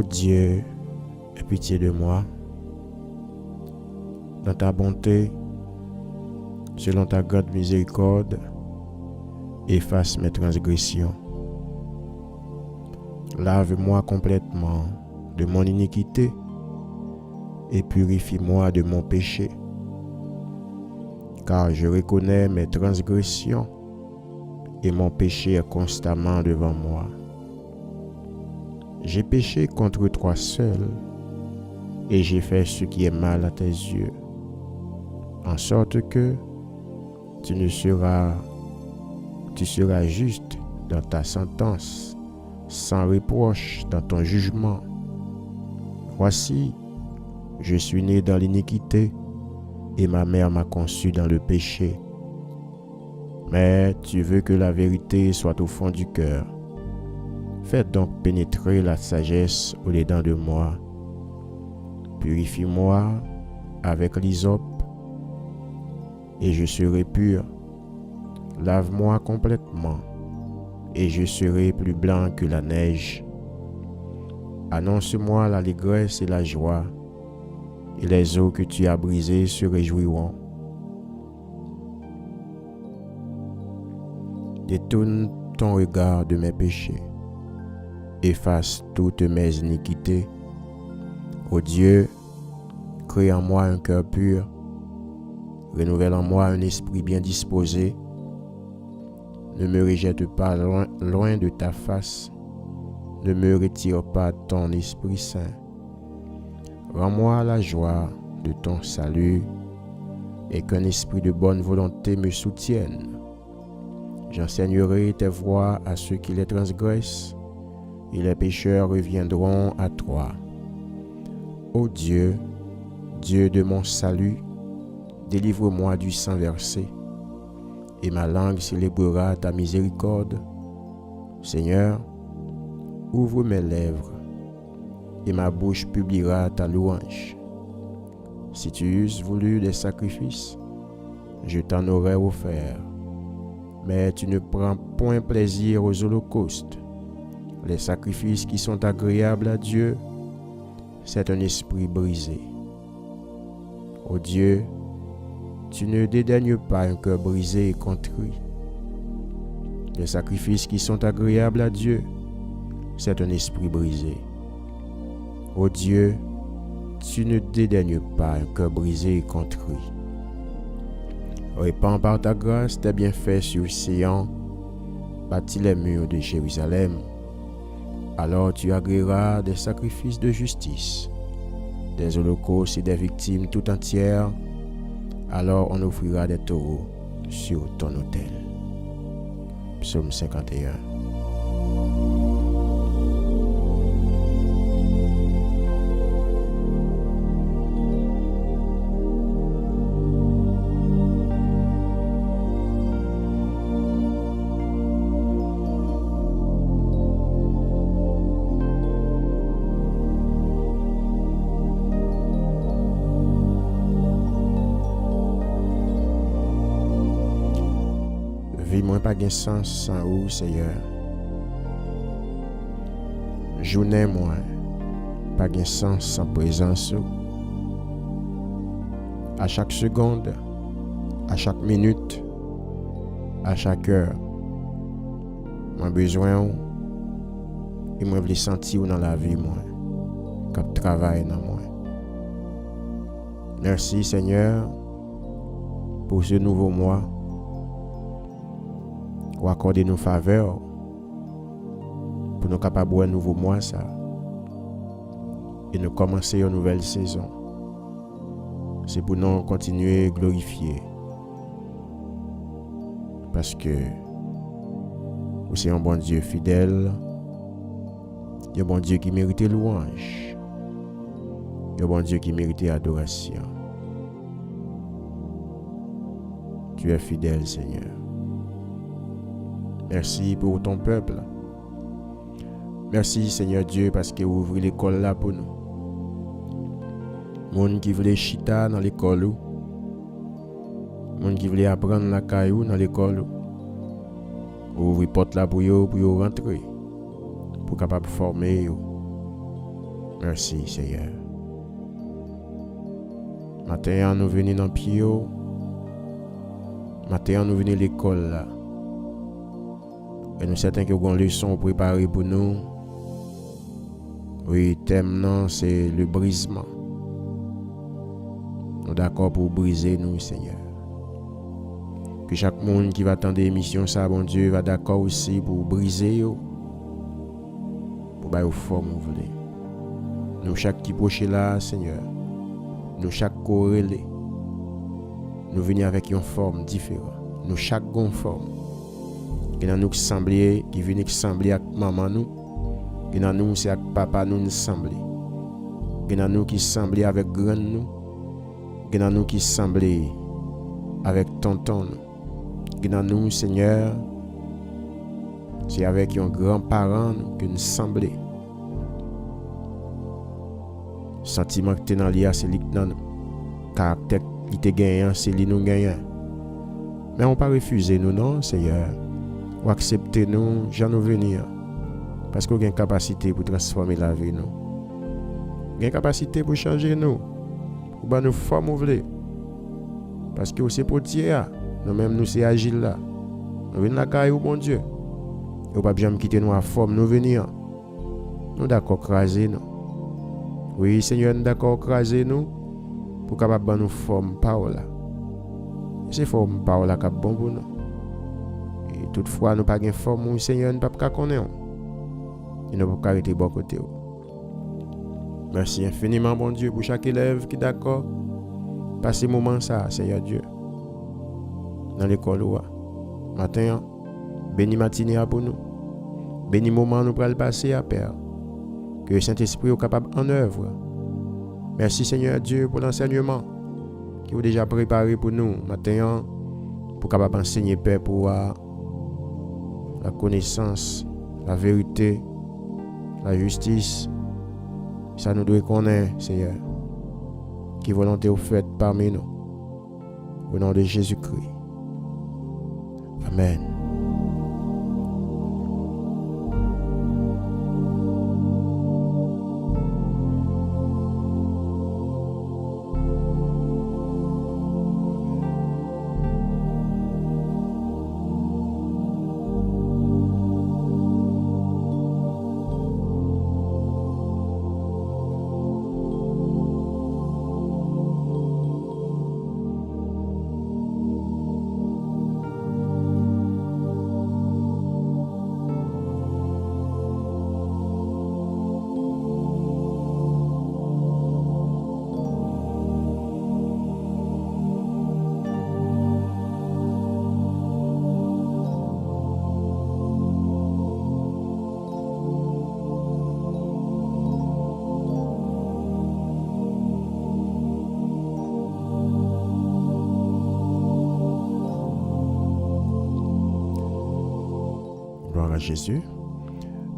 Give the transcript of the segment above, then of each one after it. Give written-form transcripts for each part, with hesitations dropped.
Dieu, aie pitié de moi. Dans ta bonté, selon ta grande miséricorde, efface mes transgressions. Lave-moi complètement de mon iniquité et purifie-moi de mon péché. Car je reconnais mes transgressions et mon péché est constamment devant moi. J'ai péché contre toi seul et j'ai fait ce qui est mal à tes yeux, en sorte que tu seras juste dans ta sentence, sans reproche dans ton jugement. Voici, je suis né dans l'iniquité et ma mère m'a conçu dans le péché. Mais tu veux que la vérité soit au fond du cœur. Fais donc pénétrer la sagesse au-dedans de moi. Purifie-moi avec l'hysope et je serai pur. Lave-moi complètement et je serai plus blanc que la neige. Annonce-moi l'allégresse et la joie, et les eaux que tu as brisées se réjouiront. Détourne ton regard de mes péchés, efface toutes mes iniquités. Ô Dieu, crée en moi un cœur pur, renouvelle en moi un esprit bien disposé. Ne me rejette pas loin de ta face, ne me retire pas ton Esprit Saint. Rends-moi la joie de ton salut et qu'un esprit de bonne volonté me soutienne. J'enseignerai tes voies à ceux qui les transgressent et les pécheurs reviendront à toi. Ô Dieu, Dieu de mon salut, délivre-moi du sang versé et ma langue célébrera ta miséricorde. Seigneur, ouvre mes lèvres et ma bouche publiera ta louange. Si tu eusses voulu des sacrifices, je t'en aurais offert. Mais tu ne prends point plaisir aux holocaustes. Les sacrifices qui sont agréables à Dieu, c'est un esprit brisé. Ô Dieu, tu ne dédaignes pas un cœur brisé et contrit. Les sacrifices qui sont agréables à Dieu, c'est un esprit brisé. Ô Dieu, tu ne dédaignes pas un cœur brisé et contrit. Répands par ta grâce tes bienfaits sur Sion, bâtis les murs de Jérusalem. Alors tu agréeras des sacrifices de justice, des holocaustes et des victimes tout entières. Alors on offrira des taureaux sur ton autel. Psaume 51. Vie moins pas de sens sans ou, Seigneur. Journée moins pas de sens sans présence. À chaque seconde, à chaque minute, à chaque heure, moi besoin et moi veux sentir dans la vie moi, quand travail dans moi. Merci Seigneur pour ce nouveau mois. Ou accorder nos faveurs pour nous capables un nouveau mois ça et nous commencer une nouvelle saison. C'est pour nous continuer à glorifier parce que vous êtes un bon Dieu fidèle, un bon Dieu qui mérite louange, un bon Dieu qui mérite adoration. Tu es fidèle Seigneur. Merci pour ton peuple. Merci Seigneur Dieu parce que vous ouvrez l'école là pour nous. Monde qui voulait chita dans l'école. Monde qui voulait apprendre la caillou dans l'école. Vous ouvrez porte là pour yo rentrer. Pour capable former yo. Merci, Seigneur. Matin, nous venons dans le pied. Matin, nous venons à l'école là. Et nous certains qui avons une leçon préparée pour nous. Oui, le thème non, c'est le brisement. Nous sommes d'accord pour briser nous, Seigneur. Que chaque monde qui va attendre l'émission, ça, bon Dieu, va d'accord aussi pour briser, pour faire forme, vous voulez. Nous, chaque qui proche là, Seigneur, nous, chaque corrélé, nous venons avec une forme différente. Nous, chaque gon forme. Qui nous semblait, qui vient sembler avec maman nous, qui nous c'est avec papa nous semblait. Qui nous qui semblait avec grand nous, qui nous qui semblait avec tonton nous. Qui nous, Seigneur, c'est avec un grand-parent que nous semblait. Sentiment que tu dans l'IA, c'est lui dans nous. Caractère qui te gagnant, c'est lui nous gagnant. Mais on ne pas refuser nous, non, Seigneur. Ou accepter nous, j'en nous venir. Parce qu'on a une capacité pour transformer la vie, nous. On a une capacité pour changer nous. Pour nous former, vous voulez. Parce que c'est pour Dieu, nous-mêmes, nous, c'est agile là. Nous venons la caille au bon Dieu. Et on ne pas jamais quitter nous à forme, nous venir. Nous d'accord craser nous. Oui, Seigneur, nous d'accord craser nous. Pour capable nous forme parole. C'est forme parole qui est bon pour nous. Et toutefois, nous pas de forme, Seigneur, nous ne pouvons pas connaître. Et nous ne pouvons pas arrêter de bon côté. Merci infiniment, bon Dieu, pour chaque élève qui est d'accord. Passer moment ça, Seigneur Dieu. Dans l'école, matin, béni matinée pour nous. Béni moment nous pour le passer à Père. Que le Saint-Esprit soit capable en œuvre. Merci Seigneur Dieu pour l'enseignement qui vous déjà préparé pour nous matin pour capable enseigner Père pour la connaissance, la vérité, la justice. Ça nous doit connaître, Seigneur. Qui volonté vous faites parmi nous. Au nom de Jésus-Christ. Amen. Gloire à Jésus.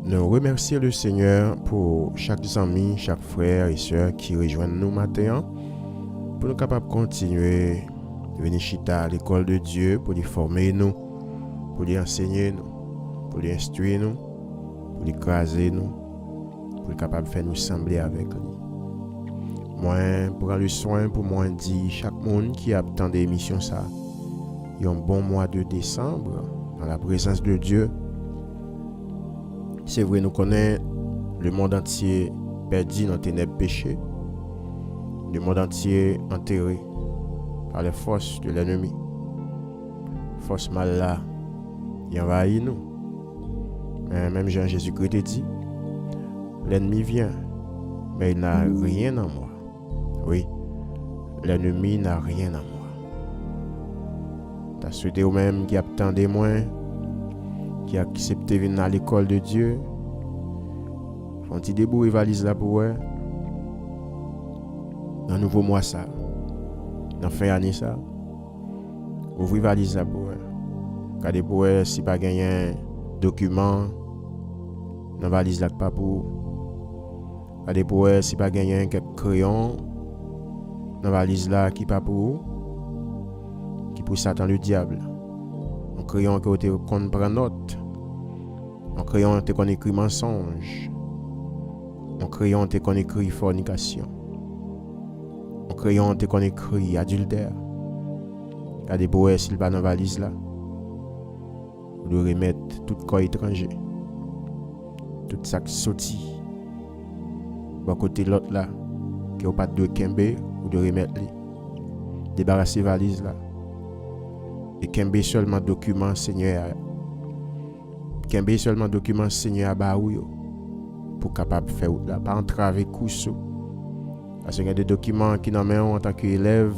Nous remercions le Seigneur pour chaque ami, chaque frère et sœur qui rejoignent nous matin pour nous capables de continuer de venir chita à l'école de Dieu pour les former nous, pour les enseigner nous, pour les instruire nous, pour les craser nous, pour être capable de faire nous sembler avec lui. Moi, prends le soin pour moi dire chaque monde qui attend des émissions ça, il y a un bon mois de décembre dans la présence de Dieu. C'est vrai, nous connaissons le monde entier perdu dans les ténèbres péchés, le monde entier enterré par les forces de l'ennemi. Force mal là, il envahit nous. Mais même Jean-Jésus-Christ a dit, l'ennemi vient, mais il n'a rien en moi. Oui, l'ennemi n'a rien en moi. T'as souhaité au même qui attendait moins, qui a accepté de venir à l'école de Dieu. Font petit debout et valise là pour eux. Dans le nouveau mois ça. Dans fin année ça. Ouvrir valise là pour eux. Regardez pour eux si pas gagné document dans valise là pas pour. Regardez pour eux si pas gagné quelques crayons dans valise là qui pas pour. Qui pour Satan le diable. Un crayon qui qu'on prend note. Un crayon qui qu'on écrit mensonge. En crayon, te qu'on écrit fornication. En crayon, te qu'on écrit adultère. Regardez pour eux, s'il va dans la valise là. Vous devez remettre tout corps étranger. Tout ça qui sorti. Bon côté l'autre là, qui n'a pas de kembe, vous devez remettre les. Débarrasser la valise là. Et kembe seulement document Seigneur. Kembe seulement document Seigneur Baouyo. Pour capable faire là, pas entraver cousou. Parce qu'il y a des documents qui n'en mettent en tant qu'élève.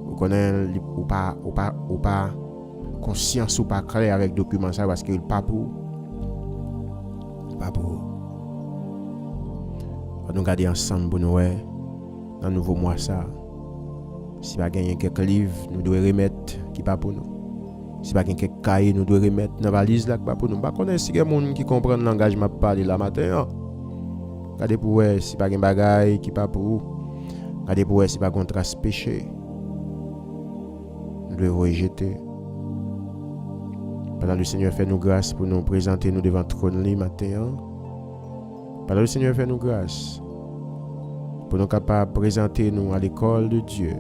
Vous connaissez ou pas conscience ou pas clair avec document ça parce qu'il pas pour. Pas pour. On nous garder ensemble pour nous dans le nouveau mois ça. Si pas gagner quelques livres, nous devons remettre qui pas pour nous. Si pas gagner quelques cahiers, nous devons remettre dans la valise là qui pas pour nous. Pas connaître si il y a des gens qui comprennent le langage m'a parlé là matin. Regardez pour si pas gagner bagaille qui pas pour. Regardez pour si pas gagner trace péché. Nous devons rejeter. Pendant le Seigneur fait nous grâce pour nous présenter nous devant le trône le matin. Pendant le Seigneur fait nous grâce pour nous capables de présenter nous à l'école de Dieu.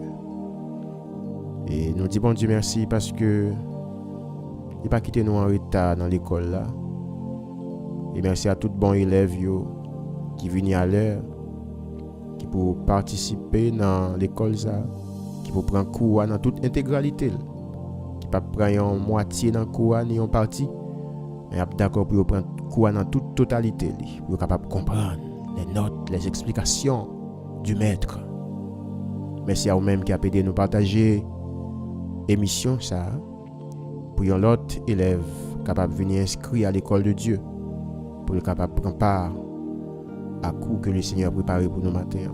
Et nous disons bon Dieu merci parce que il n'a pas quitté nous en retard dans l'école là. Et merci à tous les bons élèves qui viennent à l'heure, qui pour participer dans l'école ça, qui pour prendre cours dans toute intégralité, qui pas prendre en moitié dans cours ni en partie, mais d'accord pour prendre cours dans toute totalité, pour capable de comprendre les notes, les explications du maître. Merci à vous-même qui a aidé nous partager émission ça pour un autre élève capable de venir inscrire à l'école de Dieu pour le capable de prendre part à coup que le Seigneur a préparé pour nous matin.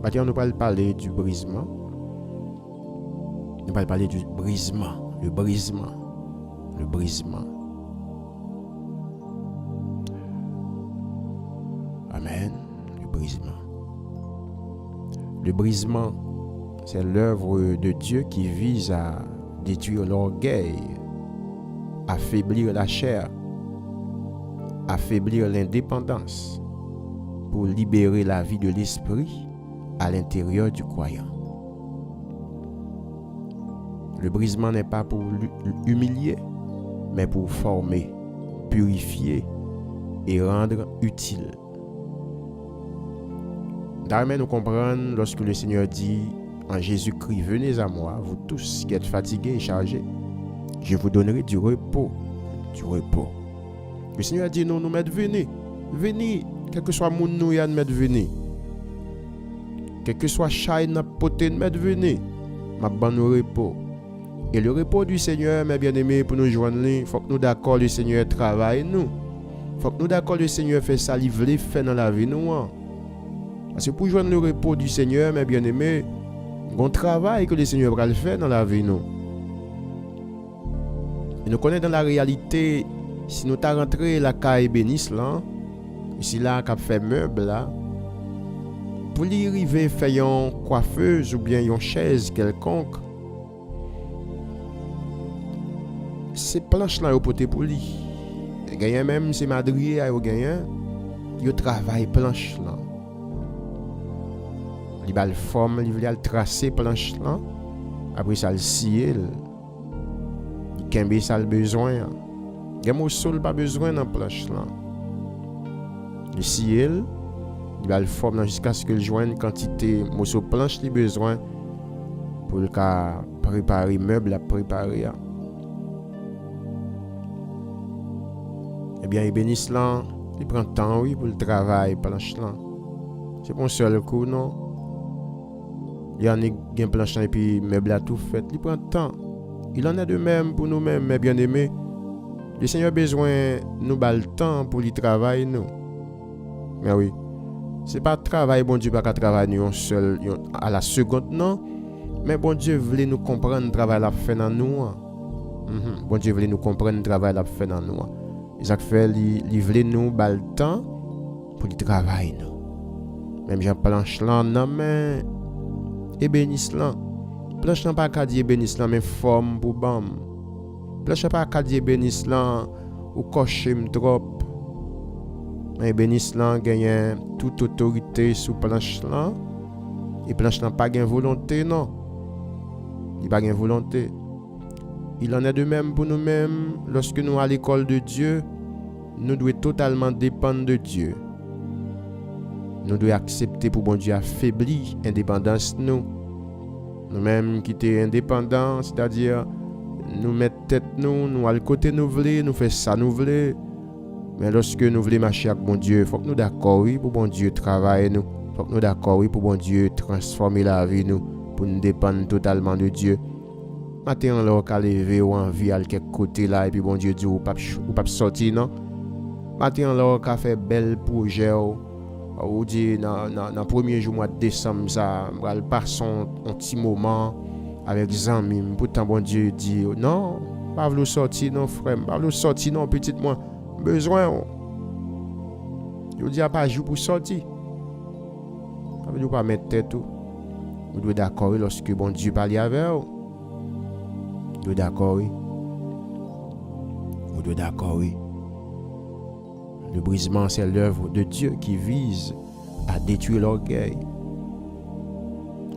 Maintenant nous allons parler du brisement. Nous allons parler du brisement, le brisement. Amen, le brisement. Le brisement, c'est l'œuvre de Dieu qui vise à détruire l'orgueil, affaiblir la chair, affaiblir l'indépendance pour libérer la vie de l'esprit à l'intérieur du croyant. Le brisement n'est pas pour humilier, mais pour former, purifier et rendre utile. D'ailleurs, nous comprenons lorsque le Seigneur dit en Jésus-Christ, venez à moi, vous tous qui êtes fatigués et chargés, je vous donnerai du repos. Du repos. Le Seigneur dit non, nous mettons venez. Venez, quel que soit mon nous y a de mettre venez. Quel que soit chai n'a poté de mettre venez. Ma bonne repos. Et le repos du Seigneur, mes bien-aimés, pour nous joindre, il faut que nous d'accord le Seigneur travaille nous. Il faut que nous d'accord le Seigneur fait ça, il veut faire dans la vie nous. Parce que pour joindre le repos du Seigneur, mes bien-aimés, un travail que le Seigneur va le faire dans la vie nous. Et nous connaissons dans la réalité, si nous t'as rentré la caille bénisse là, ici là qu'a fait meuble là, pour y arriver faire une coiffeuse ou bien une chaise quelconque, ces planches là au poté pour lui. Gagnent même ces madriers à gagnent, ils travaillent planche là. Il va le forme, il va le tracer planche là. Après ça le scier. Il kembe ça le besoin. Il y a sol pas besoin dans planche là. Le scier, il va le forme jusqu'à ce que le joigne quantité morceau planche li besoin pour le cas préparer meuble à préparer. Eh bien, il bénisse là, il prend temps oui pour le travail planche là. C'est pas un seul coup non. Il y en a qui ont planche et puis meuble à tout fait, il prend temps. Il en est de même pour nous-mêmes, mes bien-aimés. Le Seigneur a besoin nous bal le temps pour lui travailler nous. Mais oui, c'est pas travail bon Dieu pas qu'à travailler nous seul à la seconde non, mais bon Dieu voulait nous comprendre le travail l'a fait dans nous. Bon Dieu voulait nous comprendre le travail l'a fait dans nous. Et ça fait il voulait nous bal le temps pour lui travailler nous. Même Jean planche là non mais et bénisse là. Planche n'a pas qu'à dire bénisse là mais forme pour bam. Planche n'a pas qu'à dire bénisse là ou cocher trop. Et bénisse là gagne toute autorité sous planche là. Et planche là pas gagne volonté non. Il pas gagne volonté. Il en est de même pour nous-mêmes lorsque nous à l'école de Dieu, nous devons totalement dépendre de Dieu. Nous devons accepter pour bon Dieu affaiblir indépendance nous. Nous-mêmes qui sommes indépendants, c'est-à-dire nous mettre tête nous à le côté nous voulons, nous faire ça nous voulons. Mais lorsque nous voulons marcher avec bon Dieu, il faut que nous d'accord oui pour bon Dieu travailler nous. Il faut que nous d'accord oui pour bon Dieu transformer la vie nous pour nous dépendre totalement de Dieu. Matin là qu'à lever ou envie à quelque côté là et puis bon Dieu dit ou pas sortir non. Matin là qu'a fait bel projet ou dit dans premier jour mois de décembre ça va passer un petit moment avec les amis. Pourtant bon Dieu dit non, pas vouloir sortir non frère, pas vouloir sortir non petit moi. Besoin. Je dis pas jour pour sortir. Ça veut dire pas mettre tête tout. Vous devez d'accord lorsque bon Dieu parle avec vous. Vous devez d'accord oui. Vous devez d'accord oui. Le brisement c'est l'œuvre de Dieu qui vise à détruire l'orgueil.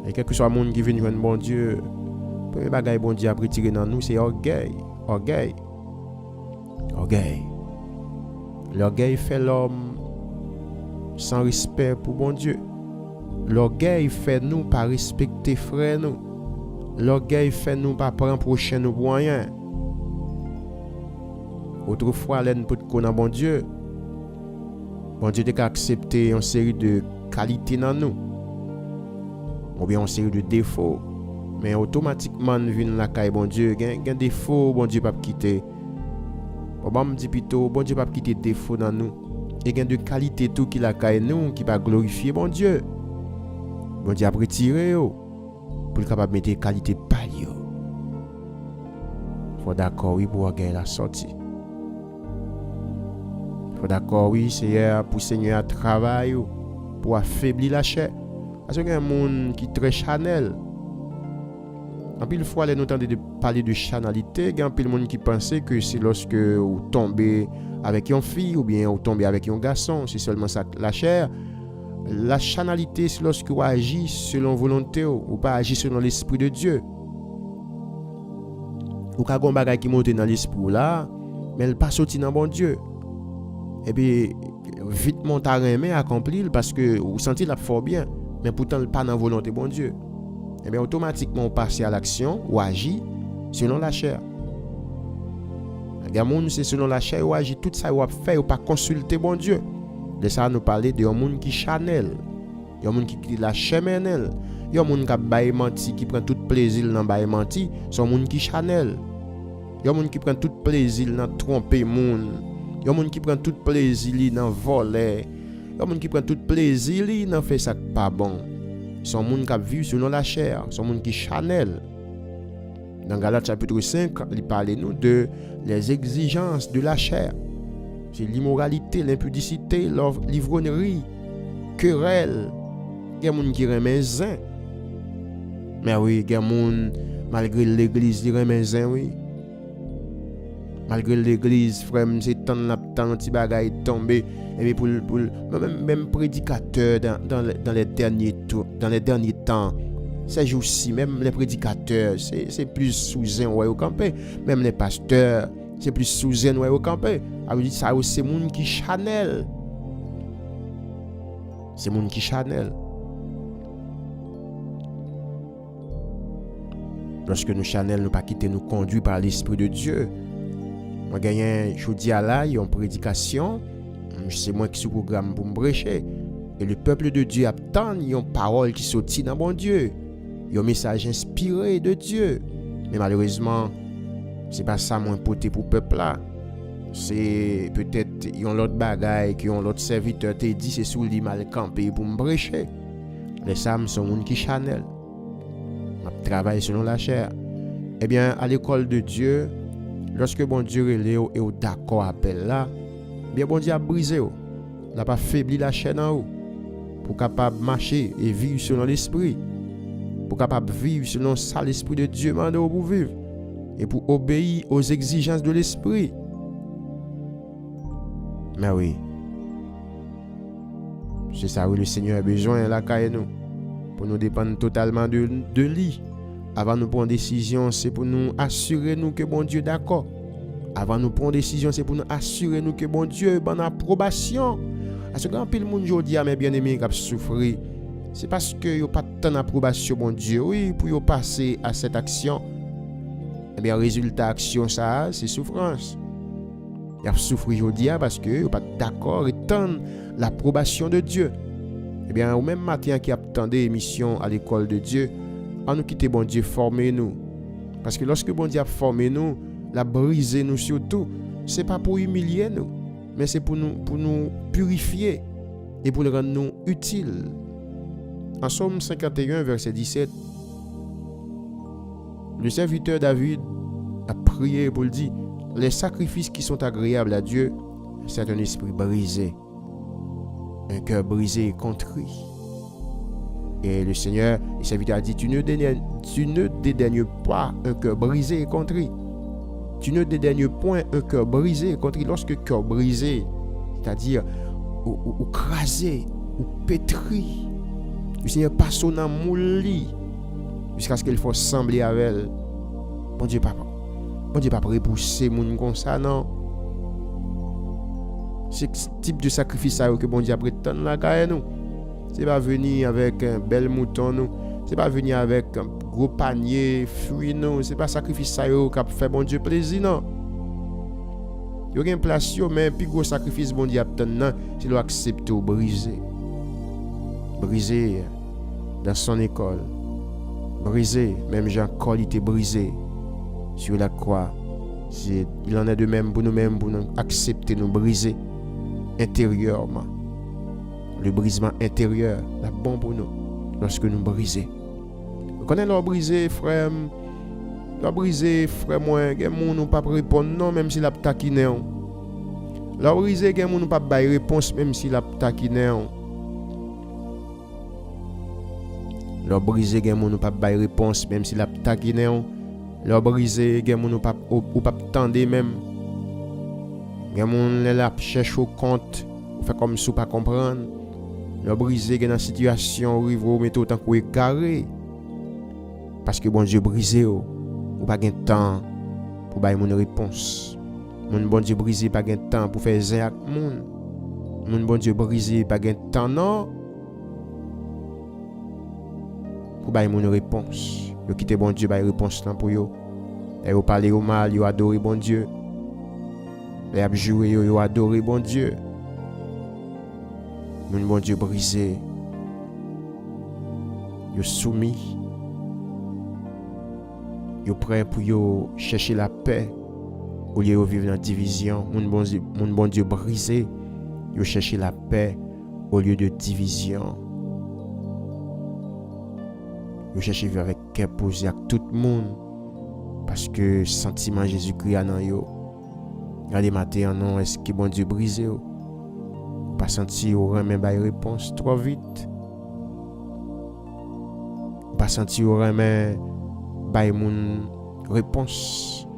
Et quel que soit le monde qui vient joindre bon Dieu, le premier bagage bon Dieu a retiré dans nous c'est orgueil. Orgueil. Orgueil. L'orgueil fait l'homme sans respect pour bon Dieu. L'orgueil fait nous pas respecter frère nous. L'orgueil fait nous pas prendre prochain nous pour rien. Autrefois, l'en peut connaître bon Dieu. Bon Dieu a accepté une série de qualités dans nous. Ou bien une série de défauts. Mais automatiquement, vient la caille bon Dieu. Il y a des défauts, bon Dieu pas quitter. On me dit plutôt, bon Dieu pas quitter défaut dans nous. Il y a de qualité tout qui la caille nous, qui va glorifier bon Dieu. Bon Dieu a retiré pour capable mettre qualité palio. Faut d'accord oui pour gagner la sortie. Faut d'accord oui Seigneur pour Seigneur à travailler pour affaiblir la chair. Parce qu'il y a un monde qui est très chanel. En pile fois, nous entendons parler de chanalité, il y a un pile monde qui pensait que c'est lorsque vous tombez avec une fille ou bien vous tombez avec un garçon, c'est seulement ça la chair. La chanalité, c'est lorsque vous agissez selon volonté ou pas agir selon l'esprit de Dieu. Ou quand un bagage qui monte dans l'esprit là, mais elle pas sorti dans bon Dieu. Et puis vite monte à remet accomplir parce que vous sentez la fort bien, mais pourtant pas dans volonté bon Dieu. Et bien automatiquement on passe à l'action ou agit selon la chair. Les gens c'est selon la chair ou agit tout ça ou fait ou pas consulter bon Dieu. De ça nous parler de un monde qui chanel, un monde qui la cheminelle, un monde qui baille menti qui prend tout plaisir dans baille menti, c'est un monde qui chanel. Un monde qui prend tout plaisir dans tromper monde, un monde qui prend tout plaisir dans voler, un monde qui prend tout plaisir dans faire ça pas bon. C'est un monde qui vit selon la chair, c'est un monde qui chanel. Dans Galates chapitre 5, il parle nous de les exigences de la chair. C'est l'immoralité, l'impudicité, l'ivrognerie, querelle. Il y a des gens qui remettent zin. Mais oui, il y a des gens, malgré l'église, qui remettent zin, oui. Malgré l'église, frère, c'est tant de petits bagailles tombés. Et puis pour même prédicateurs dans les derniers temps, ces jours-ci, même les prédicateurs, c'est plus sous zin ouais au campé. Même les pasteurs, c'est plus sous zin ouais au campé. Ça c'est monde qui chanel. C'est monde qui chanel. Lorsque nous chanel, nous pas quitter nous conduit par l'esprit de Dieu. Moi gagne jeudi à là, il y a une prédication, c'est moi qui suis programme pour me prêcher. Et le peuple de Dieu attend une parole qui sortit dans bon Dieu. Il y a un message inspiré de Dieu. Mais malheureusement, c'est pas ça mon porté pour le peuple là. C'est peut-être ils ont l'autre bagaille qui ont l'autre serviteur te dit c'est sous lui mal campé pour me prêcher. Les femmes sont monde qui chanel. On travaille selon la chair. Eh bien à l'école de Dieu, lorsque bon Dieu est au d'accord appel là, bien bon Dieu a brisé n'a pas faibli la chair en haut pour capable marcher et vivre selon l'esprit. Pour capable vivre selon ça l'esprit de Dieu mande pour vivre et pour obéir aux exigences de l'esprit. Mais oui, C'est ça où le Seigneur a besoin là nous. Pour nous dépendre totalement de lui. Avant de prendre décision, c'est pour nous assurer nous que bon Dieu est d'accord. Avant de prendre décision, c'est pour nous assurer nous que bon Dieu est bonne approbation. À ce grand pile monde aujourd'hui, mes bien-aimés qui souffrent, c'est parce que yo pas tant d'approbation bon Dieu, oui, pour yo passer à cette action. Eh bien, résultat action ça, c'est souffrance. Il a souffert aujourd'hui parce que yo pas d'accord et tant l'approbation de Dieu. Eh bien, au même matin qui attendait émission à l'école de Dieu, on nous quitter bon Dieu former nous. Parce que lorsque bon Dieu a formé nous, l'a brisé nous surtout, c'est pas pour humilier nous, mais c'est pour nous purifier et pour le rendre nous utiles. En Psaume 51, verset 17, le serviteur David a prié pour le dire, les sacrifices qui sont agréables à Dieu, c'est un esprit brisé, un cœur brisé et contrit. Et le Seigneur, le serviteur a dit, tu ne dédaignes pas un cœur brisé et contrit. Tu ne dédaignes point un cœur brisé et contrit. Lorsque cœur brisé, c'est-à-dire ou crasé, ou pétri, le Seigneur passe dans mouli jusqu'à ce qu'il faut sembler avec elle. Bon Dieu pas repousser moun comme ça, non. C'est ce type de sacrifice que bon Dieu prétend la gagne nous. C'est pas venir avec un bel mouton nous. C'est pas venir avec un gros panier fruits nous. C'est pas sacrifice ça qui fait bon Dieu plaisir, non. Il y a une place mais plus gros sacrifice bon Dieu attend non, c'est de accepter ou briser. Briser dans son école. Briser, même Jean Col était brisé sur la croix. Il en est de même pour nous-mêmes, pour nous accepter nous briser intérieurement. Le brisement intérieur, la bon pour nous, lorsque nous brisons. Vous connaissez leur briser, frère? Leur briser, frère, moi, il y a des gens qui ne peuvent pas répondre non, même s'il a taquiné. Leur briser, il y a des gens qui ne peuvent pas réponse, même s'il a taquiné. Leur briser, il y a des gens qui ne peuvent pas réponse, même s'il a taquiné. Leur briser, il y a des gens qui ne peuvent pas attendre même. Il y a des gens qui cherchent au compte, ou fait comme si vous ne pas comprendre. Leur briser, il y a une situation où vous mettez autant que vous égarez. Parce que bon Dieu brisé, ou pas de temps pour bailler mon réponse. Mon bon Dieu brisé, pas de temps pour faire zin avec mon bon Dieu brisé, pas de temps non pour bailler mon réponse. Yo quitter bon Dieu bailler réponse là pour yo. Et yo parler au mal, yo adorer bon Dieu. Et a jouer yo adorer bon Dieu. Mon bon Dieu brisé. Yo soumis. Yo prêt pour yo chercher la paix au lieu de vivre dans la division. Mon bon Dieu brisé. Yo chercher la paix au lieu de division. Yo chercher vivre avec cœur posé avec tout le monde parce que sentiment Jésus-Christ a dans yo. Regardez matin non est-ce que bon Dieu brisé yo. Pas senti au remet ba réponse trop vite. Pas senti au remet ba mon réponse.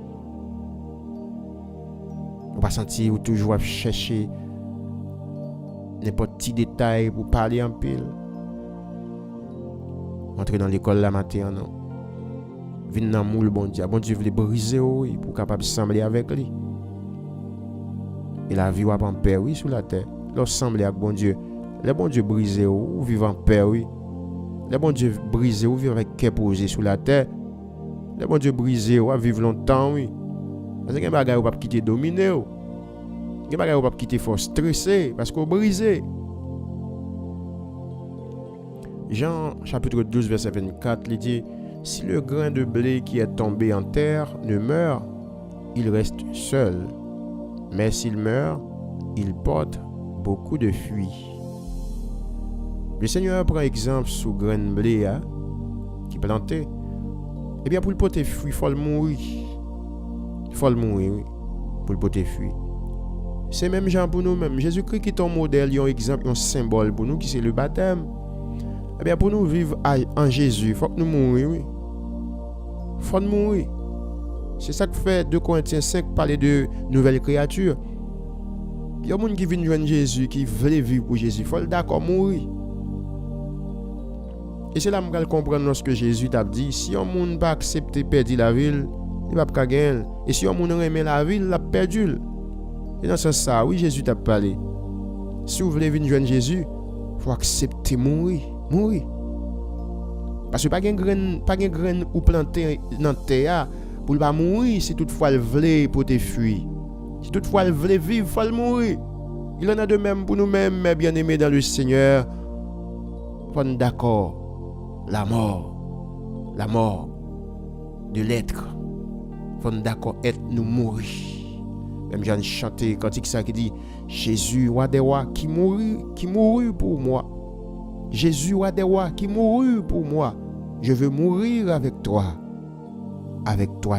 Pas senti ou toujours chercher n'importe petit détail pour parler en pile. Entrer dans l'école la matin non. Vinn dans moule bon Dieu veut briser oui pour capable sembler avec lui. Et la vie va en paix oui sur la terre. Lorsqu'ensemble avec bon Dieu, les bon Dieu brisé ou vivent en paix oui. Les bon Dieu brisé ou vivent avec cœur posé sur la terre. Les bon Dieu brisé ou vivre longtemps oui. Parce que les bagages ou pas quitter dominer ou. Les bagages ou pas quitter fort stressé parce qu'on brisé. Jean chapitre 12 verset 24 il dit si le grain de blé qui est tombé en terre ne meurt, il reste seul. Mais s'il meurt, il porte beaucoup de fruits. Le Seigneur prend exemple sur le grain de blé qui est planté. Eh bien, pour le porter fruit, il faut le mourir. Il faut le mourir, oui, pour le porter fruit. C'est même genre pour nous-mêmes. Jésus-Christ qui est un modèle, un exemple, un symbole pour nous, qui c'est le baptême. Eh bien, pour nous vivre en Jésus, il faut que nous mourions, oui. Il faut mourir. C'est ça que fait 2 Corinthiens 5 parler de nouvelle créature. Il y a des gens qui viennent joindre Jésus, qui veulent vivre pour Jésus. Il faut d'accord mourir. Et c'est là que je comprends lorsque Jésus t'a dit, si un monde pas accepté perdre la ville, il va pas gagner. Et si un monde aime la ville, il a perdu. Et dans ce sens ça, oui, Jésus t'a parlé. Si vous voulez venir joindre Jésus, il faut accepter mourir. Mourir. Parce que pas de graine ou planter dans la terre pour ne pas mourir si toutefois il veut pour te fuir. Si toutefois il veut vivre, il faut mourir. Il en a de même pour nous-mêmes, mes bien-aimés dans le Seigneur. Il faut être d'accord. La mort de l'être. Il faut être d'accord, être nous mourir. Même j'ai chanté quand il ça qui dit Jésus, roi des rois, qui mourut pour moi. Jésus, roi des rois, qui mourut pour moi. Je veux mourir avec toi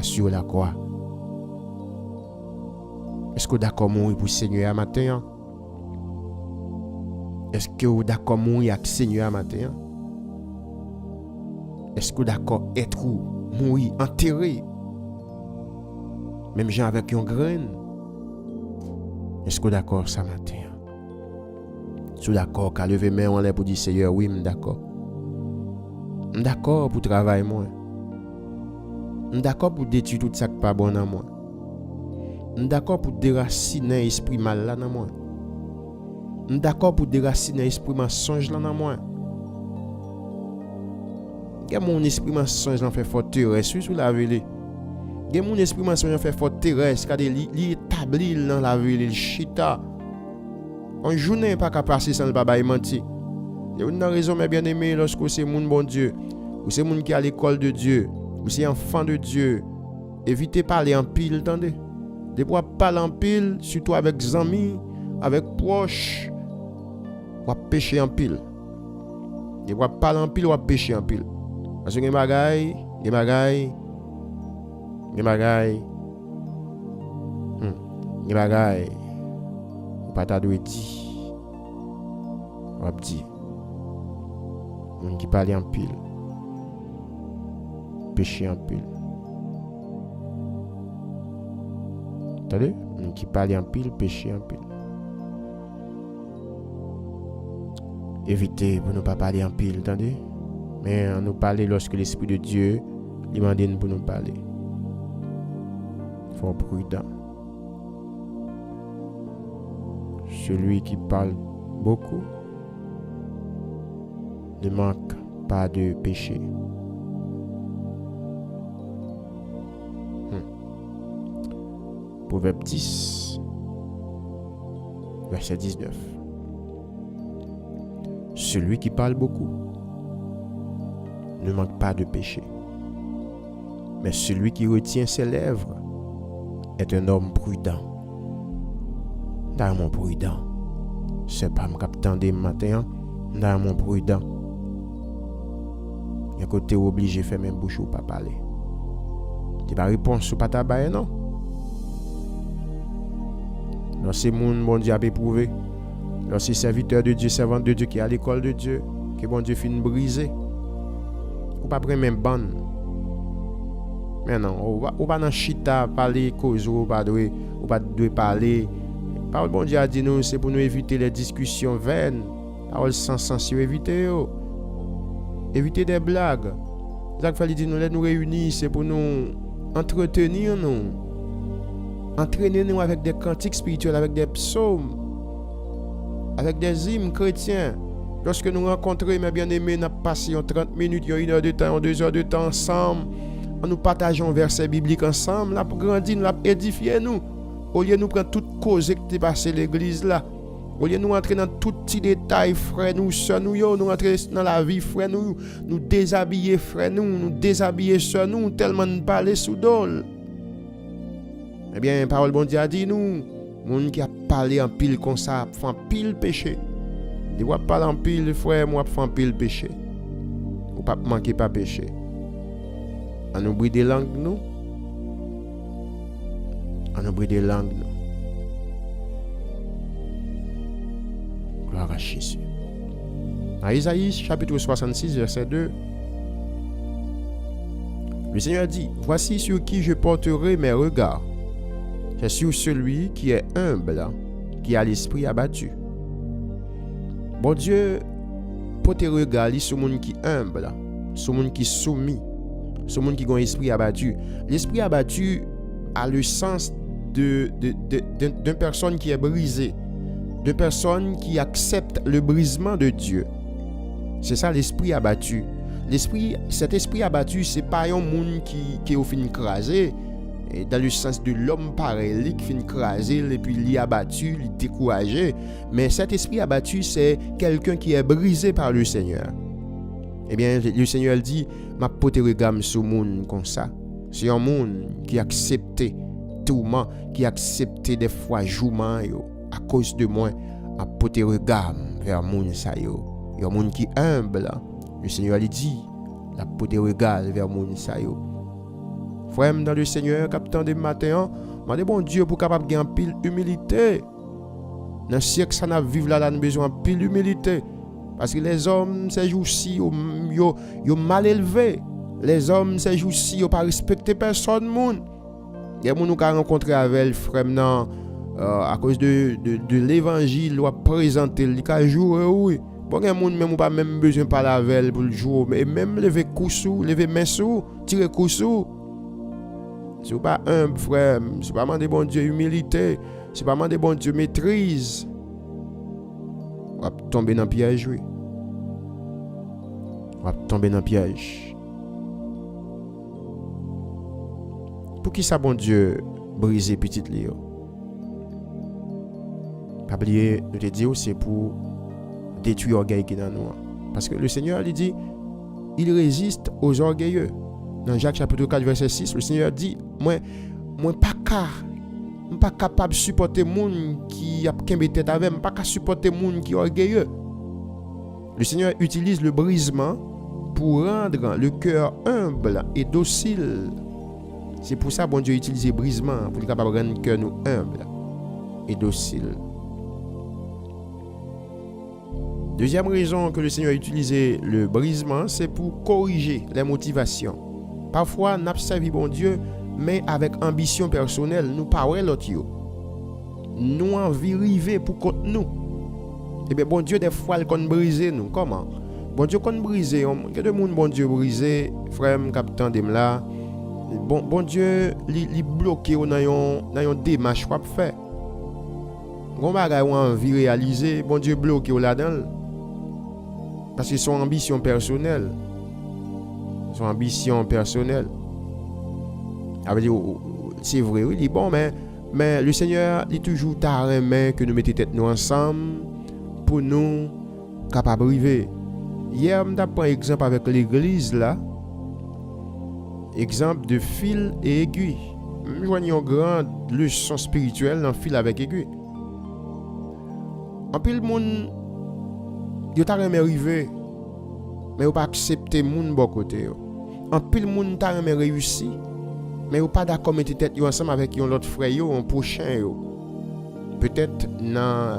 sur la croix. Est-ce que vous êtes d'accord mourir pour le Seigneur à matin? Est-ce que vous êtes d'accord mourir avec le Seigneur à matin? Est-ce que vous êtes d'accord être ou mourir, enterré? Même gens avec une graine. Est-ce que vous êtes d'accord ça matin? Si vous êtes d'accord qu'à lever main en l'air pour dire Seigneur, oui, je suis d'accord. Je suis d'accord pour travailler moi. Je suis d'accord pour détruire tout ça qui n'est pas bon dans moi. Je suis d'accord pour déraciner l'esprit mal là dans moi. Je suis d'accord pour déraciner l'esprit mensonge là dans moi. Que mon esprit mensonge en fait forteresse sur la ville. Que mon esprit mensonge en fait forteresse car il établit dans la ville, il chita. En journée pas capable passer sans le papa mentir. Il y a une raison mes bien-aimés lorsque c'est mon bon Dieu, ou c'est mon qui est à l'école de Dieu, ou c'est enfant de Dieu. Évitez parler en pile, attendez. De pas parler en pile, surtout avec amis, avec proches, ou pécher en pile. De pas parler en pile ou pécher en pile. Parce que les bagailles, ou pas ta doué dit, ou dit, on qui parle en pile, péché en pile. Attendez, on qui parle en pile, péché en pile. Évitez pour ne pas parler en pile, attendez. Mais on nous parler lorsque l'Esprit de Dieu lui demande pour nous parler. Il faut être prudent. Celui qui parle beaucoup ne manque pas de péché. Proverbe 10, verset 19. Celui qui parle beaucoup ne manque pas de péché. Mais celui qui retient ses lèvres est un homme prudent. Dans mon prudent. C'est pas me captant des matins, dans mon prudent. Il y a côté obligé de faire même bouche ou pas parler. Tu pas réponse ou pas tabac, non? Lorsque mon bon Dieu a éprouvé, lorsque serviteur de Dieu, servant de Dieu qui est à l'école de Dieu, que bon Dieu finit briser, ou pas prendre même bonne. Mais non, ou pas dans chita parler cause ou pas de parler. Parole bon Dieu a dit nous, c'est pour nous éviter les discussions vaines. Parole sans sens, éviter des blagues. Ça qu'il fallait dire nous réunir, c'est pour nous entretenir nous. Entraîner nous avec des cantiques spirituels, avec des psaumes, avec des hymnes chrétiens. Lorsque nous rencontrons mes bien-aimés, nous avons passé 30 minutes, 1 heure de temps, 2 heures de temps ensemble. Nous partageons versets bibliques ensemble, là, pour grandir, nous édifier nous. Au lieu de nous prendre toute cause qui est passée l'église là. Au lieu de nous entrer dans tout petit détail, frère, nous, soeurs, nous entrer dans la vie, frère, nous déshabiller, frère, nous déshabiller, soeurs, nous, tellement nous parler sous dol. Eh bien, parole bon Dieu a dit nous, monde qui a parlé en pile comme ça, fait en pile péché. Il ne va pas parler en pile, frère, moi, fait en pile péché. Ou pas manquer pas péché. On oublie des langues, nous. On oublie des langues, nous. Gloire à Jésus. Dans Isaïe, chapitre 66, verset 2, le Seigneur dit, « Voici sur qui je porterai mes regards. C'est sur celui qui est humble, qui a l'esprit abattu. Bon Dieu, pour te regarder sur monde qui humble, sur monde qui soumis, sur monde qui a un esprit abattu. L'esprit abattu a le sens d'une personne qui est brisée, d'une personne qui accepte le brisement de Dieu. C'est ça l'esprit abattu. Cet esprit abattu, c'est pas un monde qui est au fin écrasé, dans le sens de l'homme pareil, qui finit écrasé et puis il est abattu, il est découragé. Mais cet esprit abattu, c'est quelqu'un qui est brisé par le Seigneur. Eh bien, le Seigneur dit, ma pote regarde sur le monde comme ça. C'est un monde qui accepte tourment, qui accepte des fois jourment à cause de moi. Ma pote regarde vers le monde ça yo. Il y a un monde qui est humble. Le Seigneur lui dit, la pote regarde vers le monde ça yo. Frère, dans le Seigneur, capitaine de matin, je bon Dieu pour capable gagner pile humilité. Dans le siècle ça n'a vivre là, nous besoin pile humilité. Parce que les hommes, ces jours-ci, ils mal élevés. Les hommes, ces jours-ci, ils pas respecté personne. Il y a des gens qui ont rencontré avec frère à cause de l'évangile, ils ont présenté, ils ont joué, oui. Bon, il y a des gens qui n'ont pas même besoin de parler avec pour le jour, mais même lever coussou, lever main sous, tirer coussou. Ce n'est pas humble, frère. Ce n'est pas demander bon Dieu humilité. Ce n'est pas demander bon Dieu maîtrise. On va tomber dans le piège, oui. On va tomber dans le piège. Pour qui ça, bon Dieu, briser petite Léo? Pas oublier de te dire, c'est pour détruire l'orgueil qui est dans nous. Parce que le Seigneur lui dit, il résiste aux orgueilleux. Dans Jacques chapitre 4, verset 6, le Seigneur dit, moi pas capable de supporter les gens qui a qu'un tête avec, pas capable de supporter les gens qui sont orgueilleux. Le Seigneur utilise le brisement pour rendre le cœur humble et docile. C'est pour ça que bon Dieu utilise le brisement pour être capable de rendre le cœur nous humble et docile. Deuxième raison que le Seigneur a utilisé le brisement, c'est pour corriger les motivations. Parfois, nous servons bon Dieu, mais avec ambition personnelle, nous parlons l'autre. Nous envie river pour contre nous. Et bien, bon Dieu, des fois, il peut briser nous. Comment? Bon Dieu, peut briser. Il y a des gens, bon Dieu, brisé. Frère, capitaine de là. Bon Dieu, il bloque dans une démarche qu'on fait. On va envie de réaliser. Bon Dieu, bloque là-dedans. Parce que son ambition personnelle. Son ambition personnelle. C'est vrai, il dit bon, mais le Seigneur dit toujours tard que nous mettions tête nous ensemble pour nous capables de vivre. Hier, je prends un exemple avec l'église là. Exemple de fil et aiguille. Je vois une grande leçon spirituelle dans fil avec aiguille. En plus, le monde, il t'a arrivé, mais il pas accepté le monde de bon côté. En plus, le monde t'a réussi. Mais vous pas d'accord mettre tête ensemble avec l'autre frère un prochain peut-être dans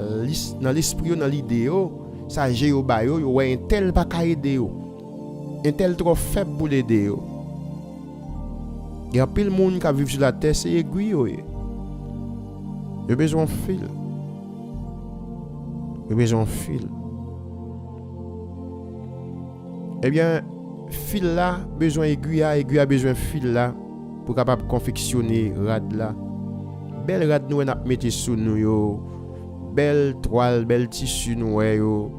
l'esprit dans l'idée ça j'ai au bail un tel pas ka aider un tel trop faible pour l'aider il y a pile monde qui vivent sur la terre c'est aiguille il a besoin de fil eh bien fil là besoin aiguille a besoin fil là pour capable confectionner rad là belle rad nous n'a mettre sous nous yo belle toile belle tissu nous yo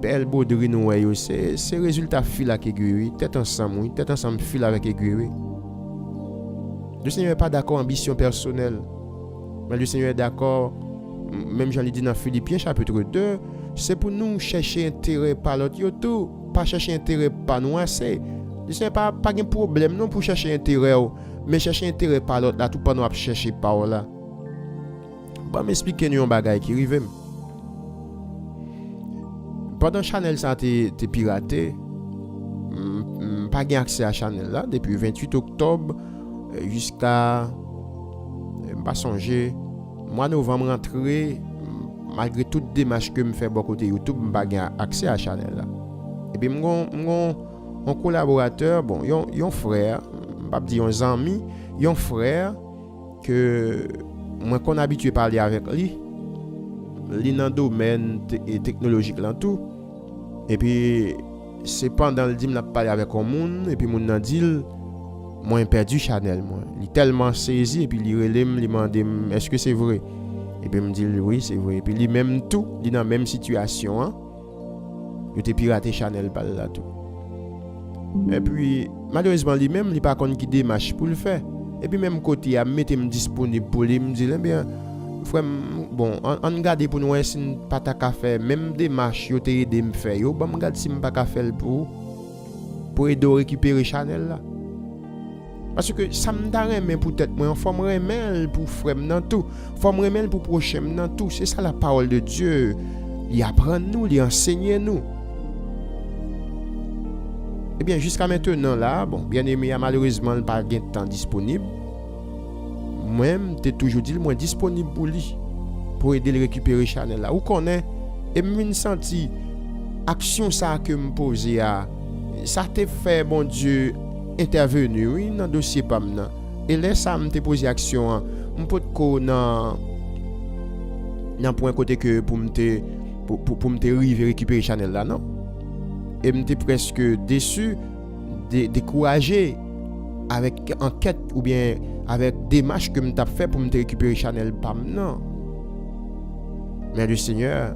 belle broderie nous yo c'est résultat fil avec aiguille tête ensemble fil avec aiguille. Le Seigneur n'est pas d'accord ambition personnelle mais le Seigneur est d'accord même j'en ai dit dans Philippiens chapitre 2 c'est pour nous chercher intérêt par l'autre yo tout pas chercher intérêt par nous assez. Le Seigneur pas de problème non pour chercher intérêt mais chercher intérêt par l'autre là tout pas nous chercher par là. Bon m'expliquer nous un bagage qui arrive. Pendant Chanel ça t'es piraté. Pas gain accès à Chanel là depuis 28 octobre jusqu'à pas songer mois novembre rentré malgré toute démarche que me fait bon côté YouTube pas gain accès à Chanel là. Et puis mon collaborateur bon yon frère pas dire un ami yon frère que moi qu'on habitué parler avec lui li dans domaine technologique là tout. Et puis c'est pendant le dim n'a parlé avec un monde et puis moun nan dit moi perdu Chanel moi. Il tellement saisi et puis il relève il demande est-ce que c'est vrai? Et puis me dit oui, c'est vrai. Et puis lui même tout, il dans même situation hein. Il était piraté Chanel par là tout. Et puis malheureusement lui-même il pas connait qui démarche pour le faire. Et puis même côté a mettre disponible pour lui me dit bien frère bon on garder pour nous si pas ta faire même démarche yo te aider me faire yo me garde si me pas faire pour aider récupérer Chanel là. Parce que ça me donne mais peut-être moi forme remel pour frère dans tout, forme remel pour prochain dans tout, c'est ça la parole de Dieu. Il apprend nous, il enseigne nous. Eh bien, jusqu'à maintenant, là, bon, bien aimé, malheureusement, il n'y a pas de temps disponible. Moi-même, je toujours dit, moi, disponible pour lui, pour aider à récupérer Chanel là. Où qu'on est, et je senti, action ça que me poser, ça t'a fait, bon Dieu, intervenu, oui, dans le dossier pas maintenant. Et là, ça me t'a posé action, je peux te dans point côté que pour me récupérer Chanel là, non? Et m'étais presque déçu, découragé avec enquête ou bien avec démarche que m't'a fait pour me récupérer Chanel pas maintenant. Mais le Seigneur,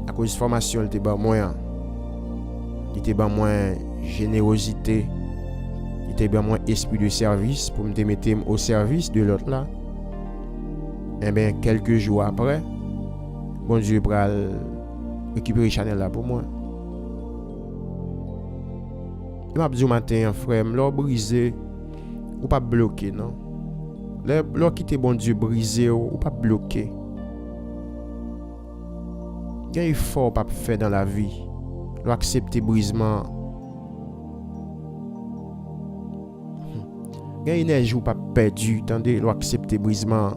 à cause de formation, il était bas moins, il était bas moins générosité, il était bas moins esprit de service pour me mettre au service de l'autre là. Et bien quelques jours après, bon Dieu va récupérer Chanel là pour moi. Il m'a dit au matin, frère, l'or brisé, ou pas bloqué, non? L'or qui était bon Dieu brisé, ou pas bloqué. Il y a un effort pas faire dans la vie. L'or accepter brisement. Il y a une énergie ou pas perdu, attendez, l'or accepter brisement.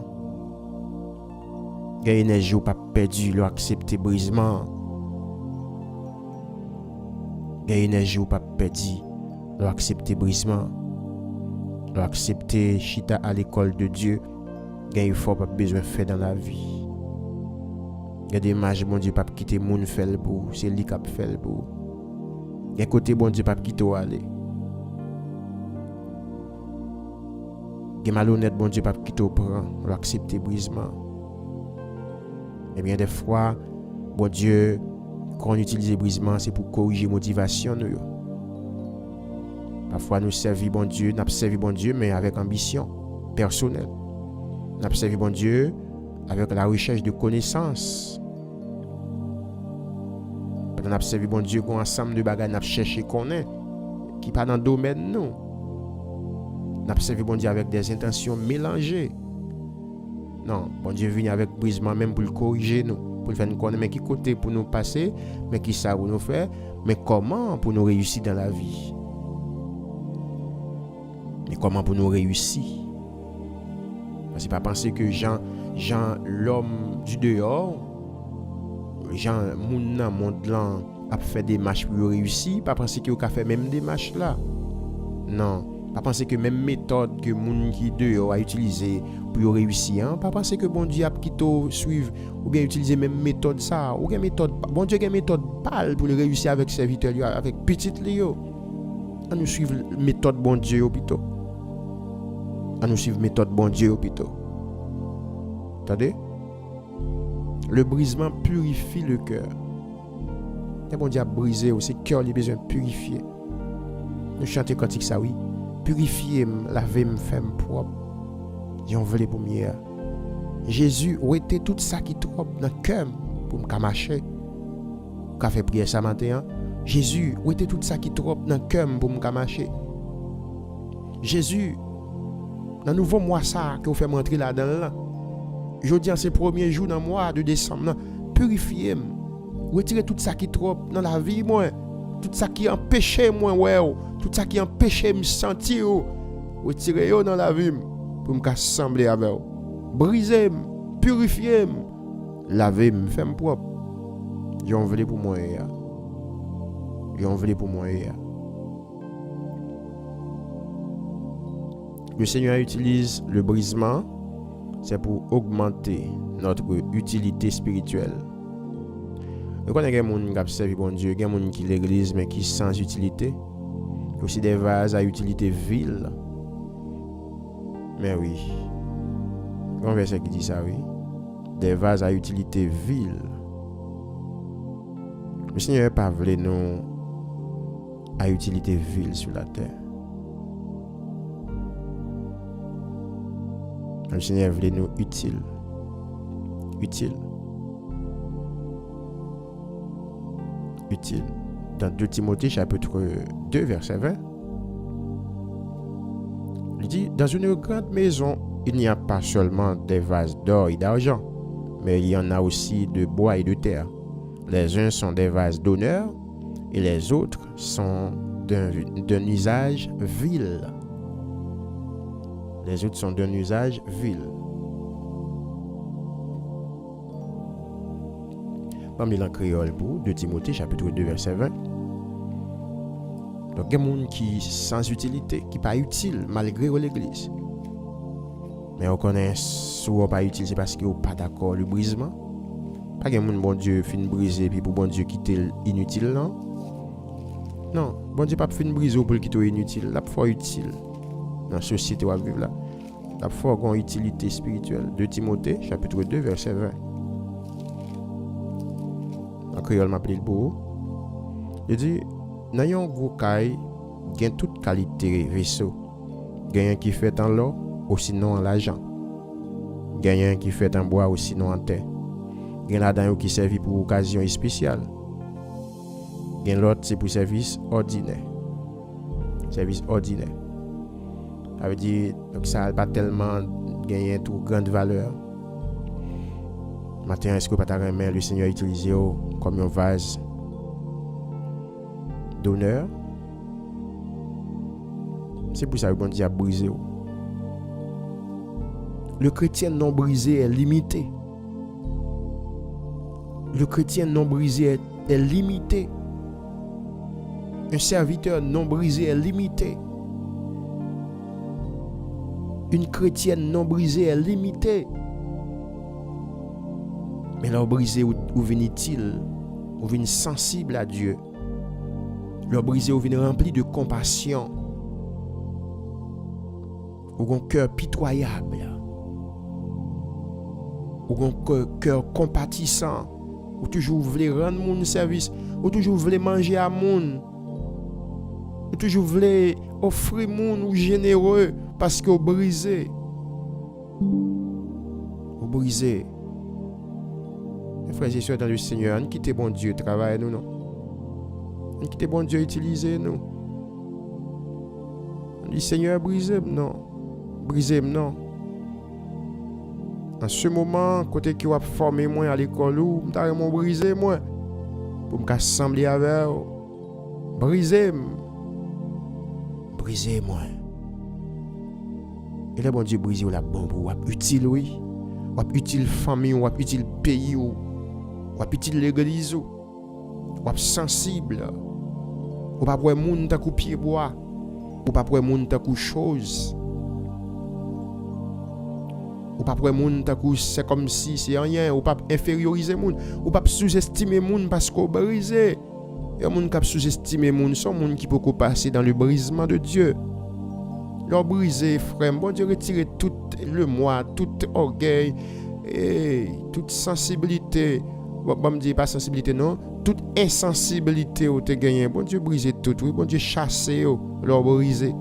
Il y a une énergie ou pas perdu, l'or accepter brisement. Il y a une énergie ou pas perdu, l'or accepter brisement. L'or accepter chita à l'école de Dieu. Il y a un effort pas besoin de faire dans la vie. Il y a des mages, bon Dieu, pas quitter moun fait le bout, c'est lui qui a fait le bout. Il y a côté bon Dieu, pas quitter aller. Il y a malhonnête, bon Dieu, pas quitter au prend, l'or accepter brisement. Et bien des fois, bon Dieu, quand on utilise le brisement, c'est pour corriger la motivation. Parfois, nous servons bon Dieu, nous servons bon Dieu, mais avec ambition personnelle. Nous servons bon Dieu avec la recherche de connaissances. Nous avons servi bon Dieu qu'on ensemble de bagages nous cherché qu'on est, qui pas dans le domaine nous. Nous avons servi bon Dieu avec des intentions mélangées. Non, bon Dieu vient avec brisement même pour le corriger nous, pour le faire nous connaître mais qui côté pour nous passer, mais qui ça pour nous faire, mais comment pour nous réussir dans la vie. Mais comment pour nous réussir? Parce que pas penser que Jean l'homme du dehors, Jean moun nan monde là a fait des marches pour réussir, pas penser que a fait même des marches là. Non. Pas penser que même méthode que moun qui dehors a utilisé pour réussir, hein? Pas penser que bon Dieu a quitté suivre ou bien utiliser même méthode ça, ou bien méthode bon Dieu a méthode pâle pour réussir avec serviteur avec petite Léo. On nous suivre méthode bon Dieu au plutôt. On nous suivre méthode bon Dieu au plutôt. Attendez? Le brisement purifie le cœur. Et bon Dieu a brisé aussi cœur il a besoin de purifier. Nous chantons cantique ça oui. Purifier, laver, me faire propre. J'en voulais pour mieux. Jésus, où était tout ça qui trop dans le cœur pour me marcher. Qu'a fait prier ça matin. Jésus, où était tout ça qui trop dans le cœur pour me marcher. Jésus, dans le nouveau mois ça que vous faites rentrer là-dedans là. Je dis en ces premiers jours dans le mois de décembre, purifiez, retirez tout ça qui trop dans la vie moi. Tout ça qui empêchait moi ouais, tout ça qui empêchait me sentir, retirez dans la vie pour me rassembler avec vous. Brisez, purifiez, lavez, faites propre. J'en voulais pour moi hier. J'en voulais pour moi hier. Le Seigneur utilise le brisement, c'est pour augmenter notre utilité spirituelle. Nous connaissons des gens qui servent bon Dieu, des gens qui l'église mais qui sans utilité. Aussi des vases à utilité vile. Mais oui. Il y a un verset qui dit ça, oui. Des vases à utilité vile. Le Seigneur n'a pas voulu nous à utilité vile sur la terre. Le Seigneur voulait nous utiles. Utile. Utile. Dans 2 Timothée chapitre 2 verset 20. Il dit, dans une grande maison, il n'y a pas seulement des vases d'or et d'argent, mais il y en a aussi de bois et de terre. Les uns sont des vases d'honneur et les autres sont d'un usage vil. Les autres sont d'un usage vil. Parmi en créole pour 2 Timothée chapitre 2 verset 20. Donc il y a des gens qui sans utilité, qui pas utile malgré l'église. Mais on connaît souvent pas utile, c'est parce qu'ils sont pas d'accord le brisement. Pas que mon bon Dieu fin briser puis pour bon Dieu quitter inutile là. Non, bon Dieu pas fin briser pour quitter inutile, là faut utile. Dans la société où on vit là. Là faut avoir une utilité spirituelle. 2 Timothée chapitre 2 verset 20. En créole m'appelle le beau. Il dit n'ayant gros caille gain toute qualité vaisseau. Gain qui fait en l'or ou sinon en l'argent. Gain qui fait en bois ou sinon en terre. Gain là-dedans qui servi pour occasion spéciale. Gain l'autre c'est pour service ordinaire. Service ordinaire. Ça veut dire donc ça n'a pas tellement gagné toute grande valeur. Maintenant, est-ce que pas remettre le Seigneur utilisé comme un vase d'honneur? C'est pour ça que bon Dieu a brisé. Le chrétien non brisé est limité. Le chrétien non brisé est limité. Un serviteur non brisé est limité. Une chrétienne non brisée est limitée. Mais leur brisé où vient-il? Où vient sensible à Dieu? Leur brisé où vient rempli de compassion. Où un cœur pitoyable. Où un cœur compatissant. Où toujours voulez rendre mon service. Où toujours voulez manger à mon. Où toujours voulez offrir mon ou généreux. Parce que vous brisez. Vous brisez. Mes frères et sœurs dans le Seigneur, nous quittez bon Dieu, travaillez nous, non? Nous quittez bon Dieu, utilisez nous. On dit Seigneur, brisez non. Brisez non. En ce moment, côté qui va former moi à l'école, ou m'ta briser moi. Pour me assembler avec vous. Brisez. Brisez moi. Et là, bon Dieu brise la bombe, ou utile, oui. Ou utile famille, ou utile pays, ou utile l'église, ou sensible. Ou pas pour moun ta kou pied bois, ou pas pour moun ta kou chose. Ou pas pour moun ta kou c'est comme si c'est rien, ou pas inférioriser moun, ou pas sous-estimer moun parce qu'on brisé. Et moun qui sous-estimer moun, sont moun qui peut passer dans le brisement de Dieu. Leur briser, frère, bon Dieu retire tout le moi, tout orgueil, et toute sensibilité. Bon me dit pas sensibilité non, toute insensibilité au te gagné. Bon Dieu briser tout, oui, bon Dieu chasser, leur briser.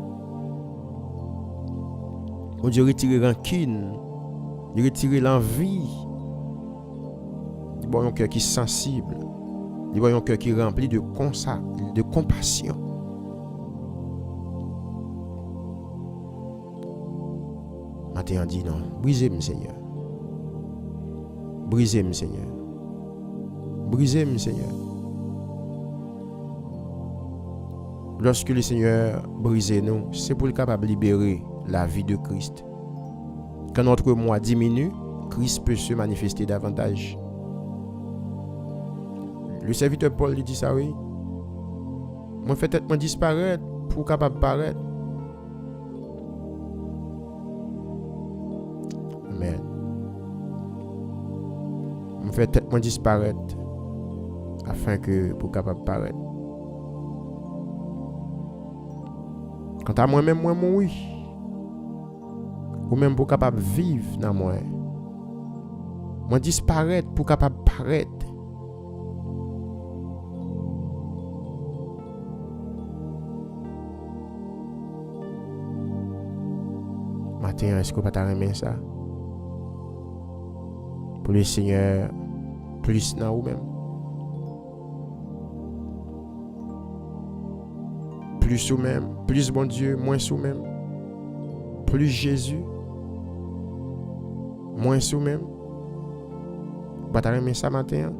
Bon Dieu retire rancune, retire l'envie. Il y a un cœur qui est sensible. Il y a un cœur qui est rempli de compassion. Matin on dit non, brisez-moi Seigneur. Brisez-moi Seigneur. Brisez-moi Seigneur. Lorsque le Seigneur brise nous, c'est pour le capable de libérer la vie de Christ. Quand notre moi diminue, Christ peut se manifester davantage. Le serviteur Paul lui dit ça, oui. Moi, fait être disparaître pour capable paraître. Amen. fait tête moi disparaître afin que pour capable paraître. Quant à moi-même, moi mourir. Ou même pour capable vivre dans moi. Moi disparaître pour capable paraître. Matin, est-ce que vous pas aimer ça? Pour le Seigneur, plus dans vous-même. Plus sous-même, plus bon Dieu, moins sous-même. Plus Jésus, moins sous-même. Vous pas aimer ça matin?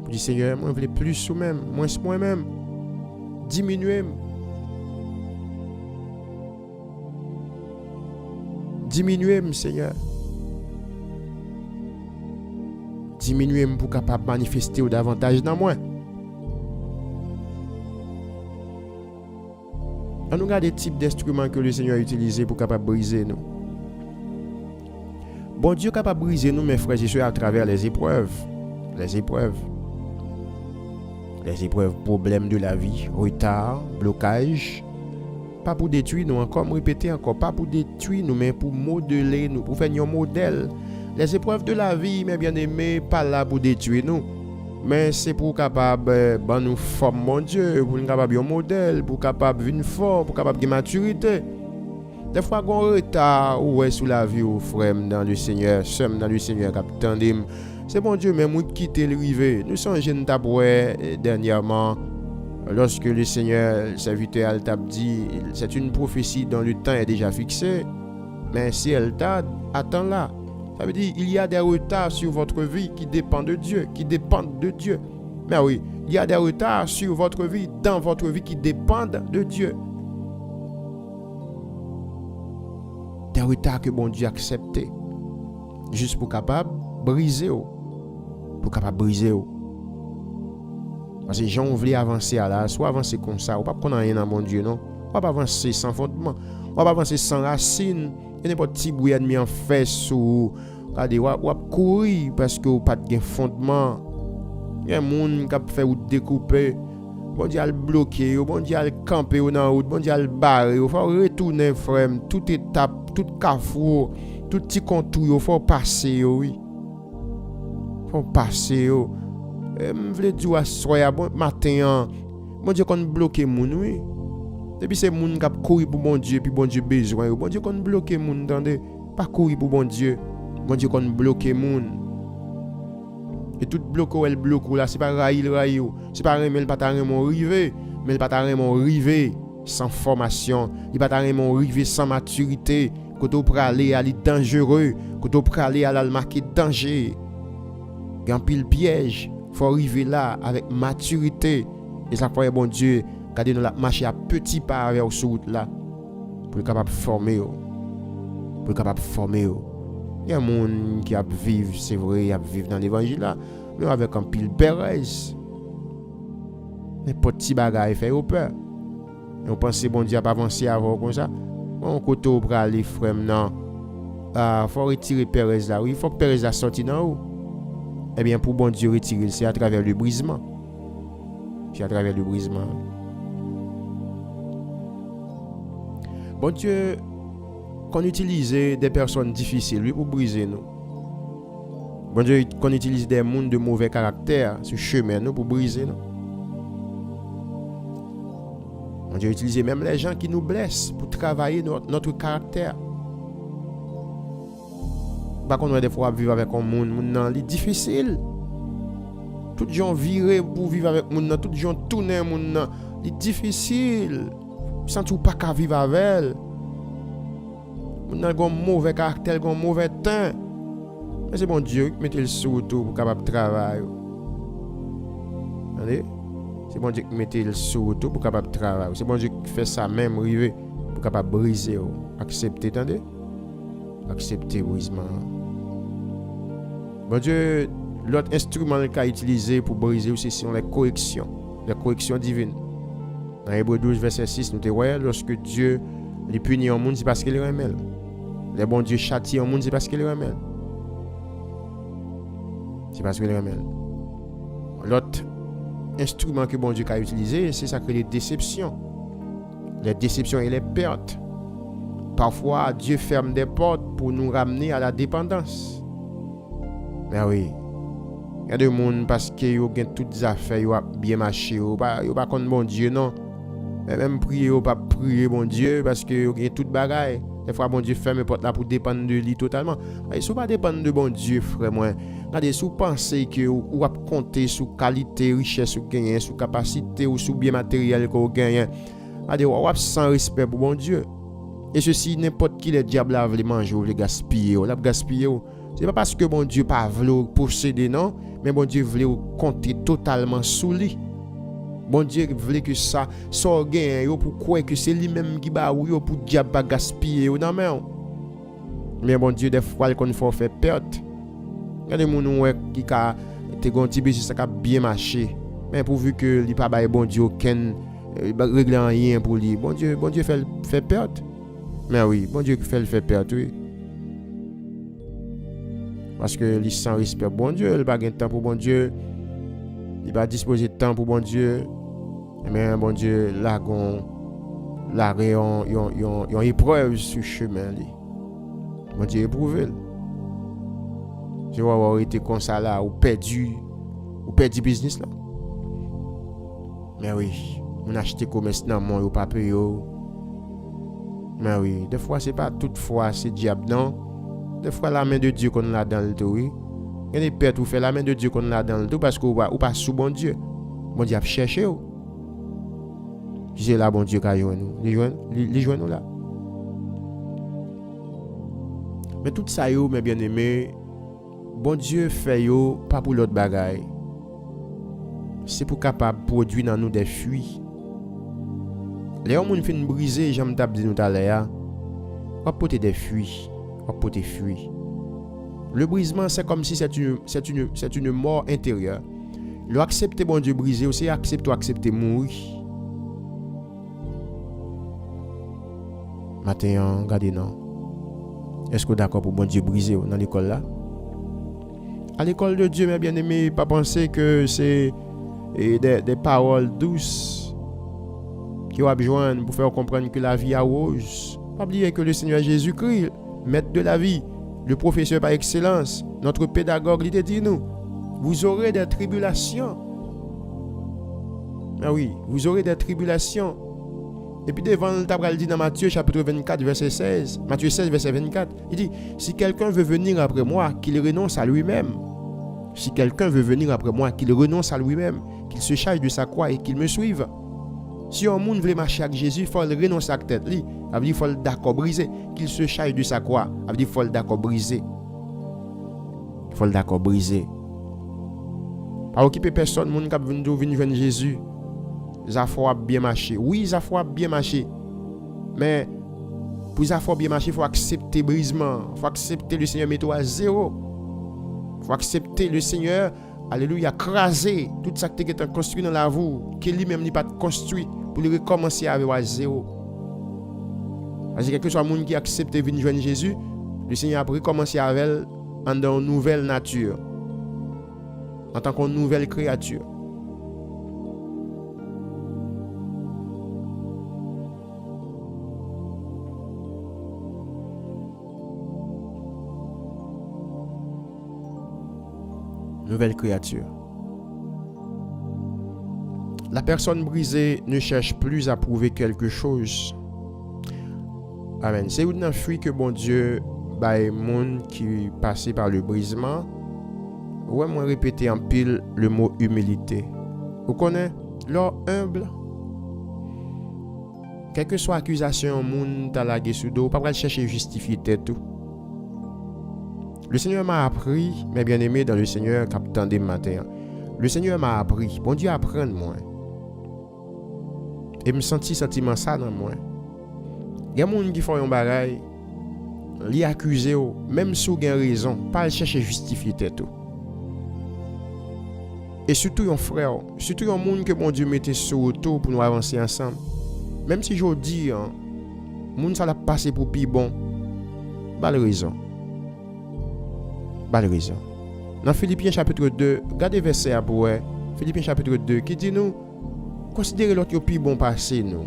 Pour le Seigneur, moi je veux plus sous-même, moins moi-même. Diminuer. Diminuez-moi, Seigneur. Diminuez-moi pour capable manifester davantage dans moi. On regarde les types d'instruments que le Seigneur a utilisés pour capable briser nous. Bon Dieu est capable de briser nous, mes frères et sœurs, à travers les épreuves. Les épreuves. Les épreuves, problèmes de la vie, retard, blocage. Pas pour détruire nous, encore répéter encore, pas pour détruire nous, mais pour modeler nous, pour faire un modèle. Les épreuves de la vie, mes bien-aimés, pas là pour détruire nous, mais c'est pour capable nous former, mon Dieu, pour nous capable un modèle, pour capable vivre fort, pour capable de maturité. Des fois, on retard ou est sous la vie ou frère dans le Seigneur, sommes dans le Seigneur, capitaine. C'est bon Dieu, même nous quitter le rivet. Nous sommes jeunes tabouets dernièrement. Lorsque le Seigneur, le serviteur Altab dit, c'est une prophétie dont le temps est déjà fixé, mais si elle tarde, attends-la. Ça veut dire il y a des retards sur votre vie qui dépendent de Dieu, qui dépendent de Dieu. Mais oui, il y a des retards sur votre vie, dans votre vie qui dépendent de Dieu. Des retards que bon Dieu a acceptés, juste pour capable briser, pour capable briser. Parce que les gens veulent avancer à la, soit avancer comme ça, ou pas qu'on a rien dans mon Dieu, non? On pas avancer sans fondement, on pas avancer sans racine. Il y a n'importe petit bruit mis en fesse ou courir parce que pas de fondement. Il y a des gens qui fait ou découper. Bon Dieu a le bloqué, bon Dieu a le camper dans la route, bon Dieu a le barré. Il faut retourner, frère, toute étape, tout carrefour, tout petit contour, il faut passer, oui. Il faut passer, je veux dire à soir bon matin bon Dieu qu'on bloquer moun oui depuis c'est moun qui courir pour bon Dieu puis bon Dieu besoin bon Dieu qu'on bloquer moun entendez pas courir pour bon Dieu qu'on bloquer moun et tout bloquer elle bloque là c'est pas rail c'est pas remel pas ta remon river mais pas ta remon river sans formation il pas ta remon river sans maturité quand on peut aller dangereux quand on peut aller à la marquer danger grand pile piège. Il faut arriver là avec maturité. Et ça fait bon Dieu, garder nous la marcher à petits pas vers ce route là pour capable former. Pour capable former. Il y a des gens qui a vivre, c'est vrai, a vivre dans l'évangile là, mais avec un pile Pérez. Les petits bagages fait peur. Et on pense bon Dieu a avancer avant comme ça. On côté pour aller frère non. Faut retirer Pérez là. Oui, il faut que Pérez a sorti dans haut. Eh bien, pour bon Dieu retirer, c'est à travers le brisement. C'est à travers le brisement. Bon Dieu, qu'on utilise des personnes difficiles lui, pour briser nous. Bon Dieu, qu'on utilise des mondes de mauvais caractère sur le chemin nous, pour briser nous. Bon Dieu, utilise même les gens qui nous blessent pour travailler notre caractère. Par contre, des fois, vivre avec un monde, c'est difficile. Tout les gens virent pour vivre avec le monde, tout les gens tournent le monde, c'est difficile. Sans tout pas qu'à vivre avec elle. On a un mauvais caractère, un mauvais temps. Mais c'est bon Dieu qui met le sous-tout pour capable travailler. Attendez? C'est bon Dieu qui met le sous-tout pour capable travailler. C'est bon Dieu qui fait ça même, river, pour capable briser. Accepter, attendez? Accepter le brisement. Bon Dieu, l'autre instrument qu'il a utilisé pour briser, c'est les corrections divines. Dans Hébreux 12, verset 6, nous te voyons, lorsque Dieu les punit en monde, c'est parce qu'il les remet. Les bons Dieu châtie en monde, c'est parce qu'il les remet. C'est parce que le remède. L'autre instrument que bon Dieu a utilisé, c'est ça que les déceptions. Les déceptions et les pertes. Parfois, Dieu ferme des portes pour nous ramener à la dépendance. Mais oui, il y a des gens parce qu'ils ont toutes les affaires, ils ont bien marché, ils n'ont pas contre bon Dieu, non. Mais même prier, ils n'ont pas prier bon Dieu parce qu'ils ont toutes les bagailles. Des fois, bon Dieu ferme les portes là pour dépendre de lui totalement. Et si vous ne dépendez pas de bon Dieu, frère, moi, regardez, si vous pensez que vous avez compté sur qualité, richesse, ou gain, sur capacité ou sur bien matériel que vous gagnez, regardez, vous avez sans respect pour bon Dieu. Et ceci, n'importe qui le diable a voulu manger ou le gaspiller, ou l'a gaspiller. Ce n'est pas parce que bon Dieu pas voulu posséder, non, mais bon Dieu voulait compter totalement sous lui. Bon Dieu voulait que ça soit gain, pour croire que c'est lui-même qui va ou pour diable pas gaspiller ou non mais bon Dieu des fois qu'on faut faire perte. Il y a des gens qui a été gonti business ça a bien marché, mais pourvu que il pas bail bon Dieu aucun régler rien pour lui. Bon Dieu fait perte. Mais oui, bon Dieu fait perte, oui. Parce que il sans respect bon Dieu, il pas gain temps pour bon Dieu. Il va disposer de temps pour bon Dieu. Mais bon Dieu là yon épreuve sur chemin li. Bon Dieu éprouvé. Je vais avoir été comme ça là ou perdu business là. Mais oui, on achète commerce dans mon ou pas payer. Mais oui, des fois c'est pas toutefois c'est diable non. Des fois la main de Dieu qu'on l'a dans le dos oui. Il y a des pertes ou fait la main de Dieu qu'on l'a dans le dos parce que ou pas sous bon Dieu. Bon Dieu a cherché ou. C'est là bon Dieu qui joint nous. Les joint nous là. Mais tout ça yo mes bien-aimés, bon Dieu fait yo pas pour l'autre bagaille. C'est pour capable produire dans nous des fruits. Les gens fin briser, j'aime t'a dit nous tout à l'heure. On porter des fruits, on porter fruits. Le brisement c'est comme si c'est une mort intérieure. Le accepter bon Dieu briser aussi accepter mourir. Matin, regardez non. Est-ce que vous êtes d'accord pour bon Dieu briser dans l'école là? À l'école de Dieu, mes bien-aimés, pas penser que c'est des paroles douces qui vont besoin pour faire comprendre que la vie est rose. Pas oublier que le Seigneur Jésus-Christ, maître de la vie, le professeur par excellence, notre pédagogue, il te dit nous, vous aurez des tribulations. Ah oui, vous aurez des tribulations. Et puis devant le tabral dit dans Matthieu chapitre 24 verset 16, Matthieu 16 verset 24, il dit, si quelqu'un veut venir après moi, qu'il renonce à lui-même. Si quelqu'un veut venir après moi, qu'il renonce à lui-même, qu'il se charge de sa croix et qu'il me suive. Si un monde veut marcher avec Jésus, il faut le renoncer à la tête. Il faut le d'accord briser, qu'il se charge de sa croix. Il faut le d'accord briser. Il faut le d'accord briser. Pas occuper personne, monde qui vient joindre Jésus. Ça faut bien marcher. Oui, ça faut bien marcher. Mais pour ça faut bien marcher, il faut accepter brisement. Il faut accepter le Seigneur mettre à zéro. Il faut accepter le Seigneur, alléluia, craser tout ça qui est construit dans la vie, qui lui-même n'est pas construit pour le recommencer avec à zéro. Parce que quelque soit le monde qui accepte de venir joindre Jésus, le Seigneur a recommencer avec elle dans une nouvelle nature, en tant qu'une nouvelle créature. Nouvelle créature. La personne brisée ne cherche plus à prouver quelque chose. Amen. C'est une fruit que bon Dieu bail monde qui passé par le brisement. Ouais, moi répéter en pile le mot humilité. Vous connaissez l'homme humble. Quelle que soit accusation monde t'a lagué sous dos, pas chercher justifier tout. Le Seigneur m'a appris, mes bien-aimés dans le Seigneur, capitaine des matins. Le Seigneur m'a appris, bon Dieu apprend de moi. Et me senti sentiment ça dans moi. Il y a des gens qui font un bagaille, li accusé, même si vous avez raison, pas chercher justifier tout. Et surtout un frère, surtout un monde que bon Dieu mettait sur autour pour nous avancer ensemble. Même si je dis, monde ça l'a passé pour plus bon, pas de raison. Pas de raison. Dans Philippiens chapitre 2, regardez verset après, Philippiens chapitre 2, qui dit nous, considérez l'autre plus bon passé nous.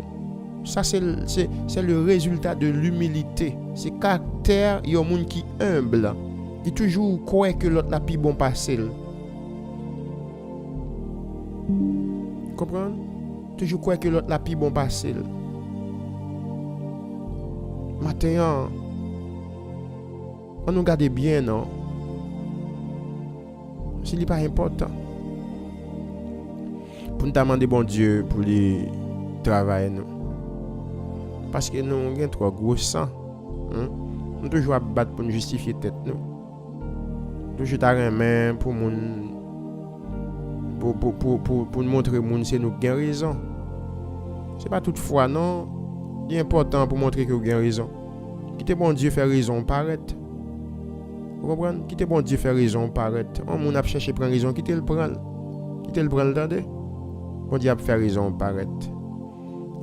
Ça c'est le résultat de l'humilité. C'est caractère yon moun qui humble, qui toujours croit que l'autre n'a plus bon passé. Comprendre? Toujours croit que l'autre n'a plus bon passé. Maintenant, on nous garde bien, non? Ce n'est pas important. Pour nous demander bon Dieu pour les travailler nous. Parce que nous avons trop gros sang. Nous toujours à battre pour nous justifier tête nous. Toujours à remettre pour nous pour nous montrer moun c'est nous gain raison. C'est pas toutefois non. Il est important pour montrer que vous avez raison. Quittez bon Dieu faire raison paraître. Vous comprenez? Quittez bon Dieu faire raison paraître. On moun a cherché prendre raison, quittez le prendre. Quittez le prendre attendez. Bon Dieu a faire raison paraître.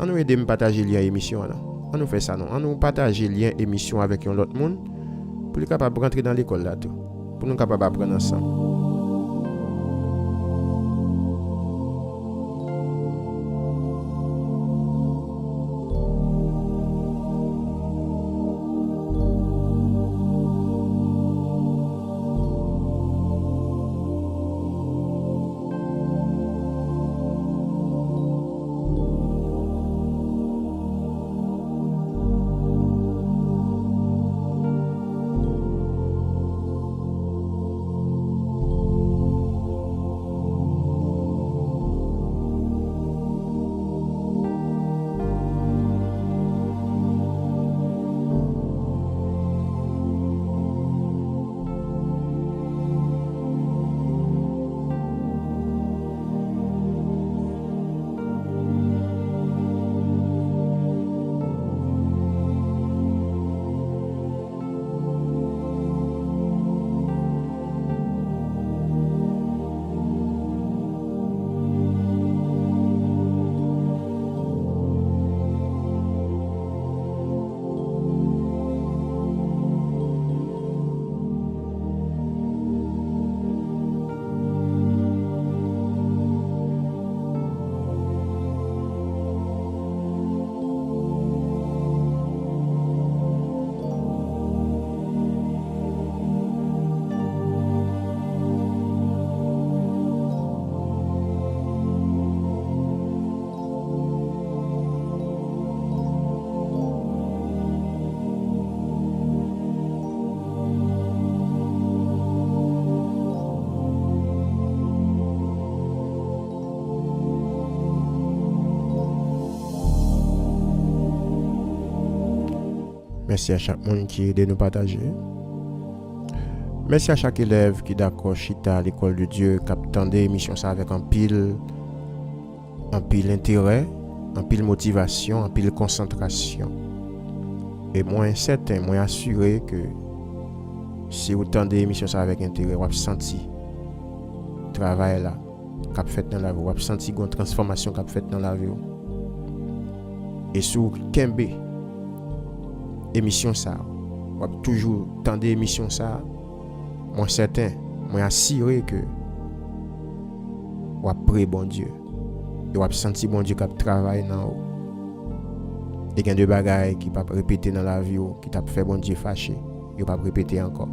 On nous aider à partager lien émission là. On nous fait ça non. On nous partager lien émission avec un autre monde pour être capable de rentrer dans l'école là tout. Pour nous capable d'apprendre ensemble. Merci à chaque monde qui aide nous partager. Merci à chaque élève qui d'accord chita à l'école de Dieu, qui attendait l'émission ça avec un pile intérêt, un pile motivation, un pile concentration. Et moi certain, moi assuré que si vous attendez l'émission ça avec intérêt, vous avez senti travail là qu'a fait dans la vie, vous avez senti une transformation qu'a fait dans la vie. Et sur Kembe émission ça, vous avez toujours attendre émission ça. Moi certain, moi assuré que vous avez prié bon Dieu. Et vous avez senti bon Dieu qui travaille dans vous. Et il y a des bagailles qui ne peuvent pas répéter dans la vie, qui t'a fait bon Dieu fâché. Il ne peuvent pas répéter encore.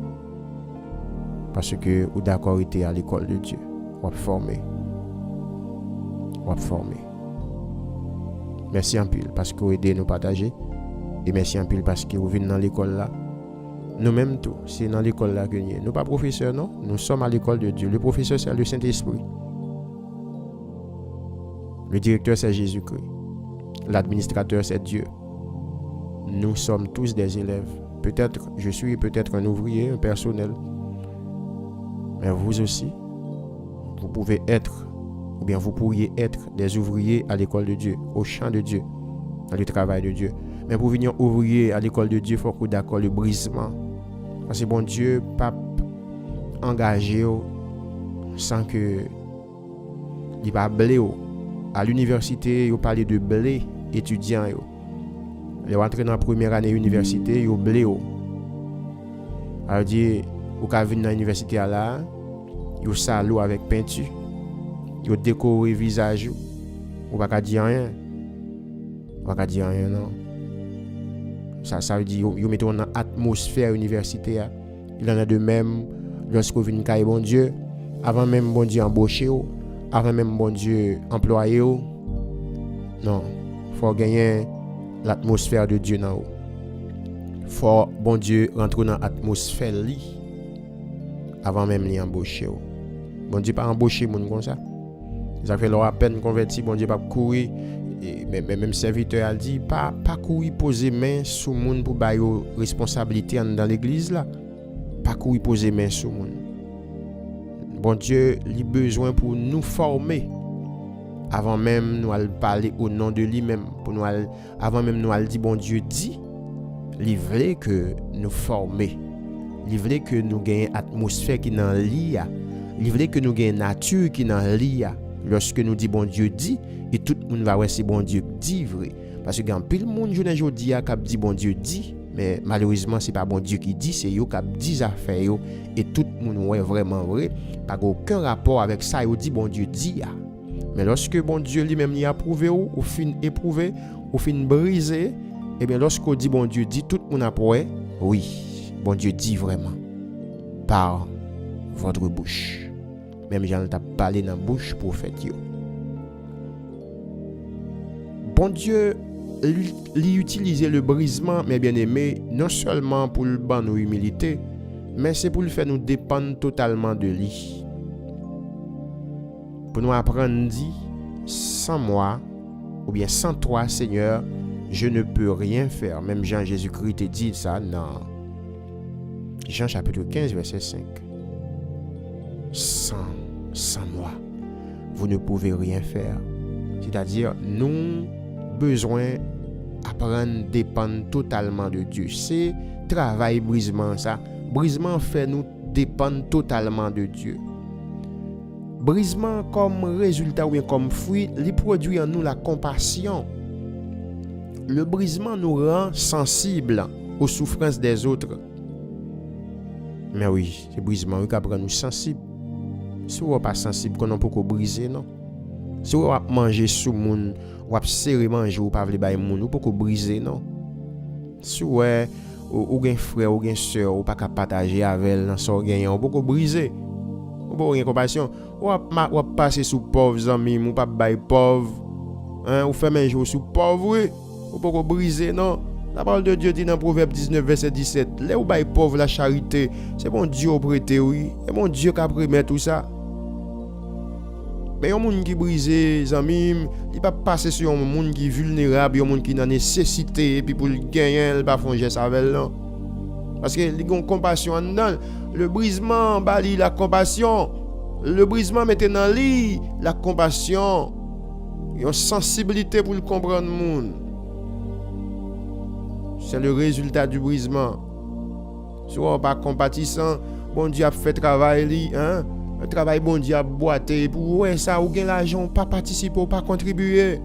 Parce que vous d'accord été à l'école de Dieu. Vous avez formé. Vous avez formé. Merci en pile parce que vous aidez nous partager. Et merci en pile parce que vous venez dans l'école là. Nous-mêmes tout, c'est dans l'école là que nous sommes. Nous pas professeurs, non. Nous sommes à l'école de Dieu. Le professeur, c'est le Saint-Esprit. Le directeur, c'est Jésus-Christ. L'administrateur, c'est Dieu. Nous sommes tous des élèves. Peut-être, je suis peut-être un ouvrier, un personnel. Mais vous aussi, vous pouvez être, ou bien vous pourriez être des ouvriers à l'école de Dieu, au champ de Dieu, dans le travail de Dieu. Mais pour venir ouvrier à l'école de Dieu, il faut que vous d'accord le brisement. Parce que bon Dieu, pas engagé sans que il va blé. À l'université, il parlait de blé étudiant. Il rentré dans la première année université, il blé. Alors dit, vous pouvez venir dans l'université là, yo salo avec peinture, yo décoré visage ou pas dire rien. Pas dire rien non. Ça veut dire yo mettons dans atmosphère universitaire. Il en a de même lorsque vient caille bon Dieu, avant même bon Dieu embaucher ou, avant même bon Dieu employer ou. Non, faut gagner l'atmosphère de Dieu dans ou. Faut bon Dieu rentrer dans l'atmosphère li avant même li embaucher ou. Bon Dieu pas embaucher moun comme ça. Ça fait leur à peine converti, bon Dieu pas courir. Même serviteur a dit pas courir poser main sur moun pour ba yo responsabilité dans l'église là. Pas courir poser main sur moun. Bon Dieu, il a besoin pour nous former avant même nous aller parler au nom de lui-même, pour nous avant même nous aller dire bon Dieu dit, il veut que nous former. Il veut que nous gagnions atmosphère qui dans lui, il veut que nous gagnions nature qui dans lui. Lorsque nous dit bon Dieu dit, et tout le monde va voir si bon Dieu dit vrai. Parce que quand pile monde aujourd'hui a cap dit bon Dieu dit, mais malheureusement c'est pas bon Dieu qui dit, c'est yo cap dit affaire yo et tout le monde est vraiment vrai, pas aucun rapport avec ça, yo dit bon Dieu dit. Mais lorsque bon Dieu lui-même y a approuvé ou fin éprouvé, ou fin brisé, et bien lorsqu'on dit bon Dieu dit, tout le monde approuve, oui, bon Dieu dit vraiment par votre bouche. Même j'en ai parlé dans la bouche prophète yo. Bon Dieu, il utilise le brisement, mes bien-aimés, non seulement pour le ban nos humilité, mais c'est pour le faire nous dépendre totalement de lui. Pour nous apprendre dit, sans moi, ou bien sans toi, Seigneur, je ne peux rien faire. Même Jean Jésus-Christ te dit ça dans Jean chapitre 15, verset 5. Sans moi, vous ne pouvez rien faire. C'est-à-dire, nous besoin apprendre à dépendre totalement de Dieu. C'est travail brisement ça. Brisement fait nous dépendre totalement de Dieu. Brisement comme résultat ou bien comme fruit, il produit en nous la compassion. Le brisement nous rend sensibles aux souffrances des autres. Mais oui, c'est brisement qui rend nous sensibles. Si vous n'êtes pas sensible, qu'on ne peut pas briser, non. Si vous mangez sous moun, ou serrer manger ou pas vle bay moun, ou peut pas briser, non. Si vous avez un frère ou une soeur, ou pas partager avec elle dans son gagnant, ou peut pas briser. Ou pas rien compassion. Ou passer sous pauvres amis, ou pas bay pauvre. Hein, ou faire manger sous pauvre, ou peut pas briser, non. La parole de Dieu dit dans Proverbe 19, verset 17, les ou bay pauvre la charité, c'est bon Dieu au prêter, oui. C'est bon Dieu qui a permis tout ça. Mais un monde qui brisé, amis, il pas passer sur un monde qui est vulnérable, un monde qui a nécessité et puis pour le gagner, il pas faire geste avec là. Parce que il y a une compassion en dedans. Le brisement bali la compassion. Le brisement mette dans lui la compassion. Il y a une sensibilité pour le comprendre monde. C'est le résultat du brisement. Si on pas compatissant, bon Dieu a fait travail li, hein? Le travail bon Dieu a boité pour ouais ça ou gain l'argent pas participer ou pas contribuer.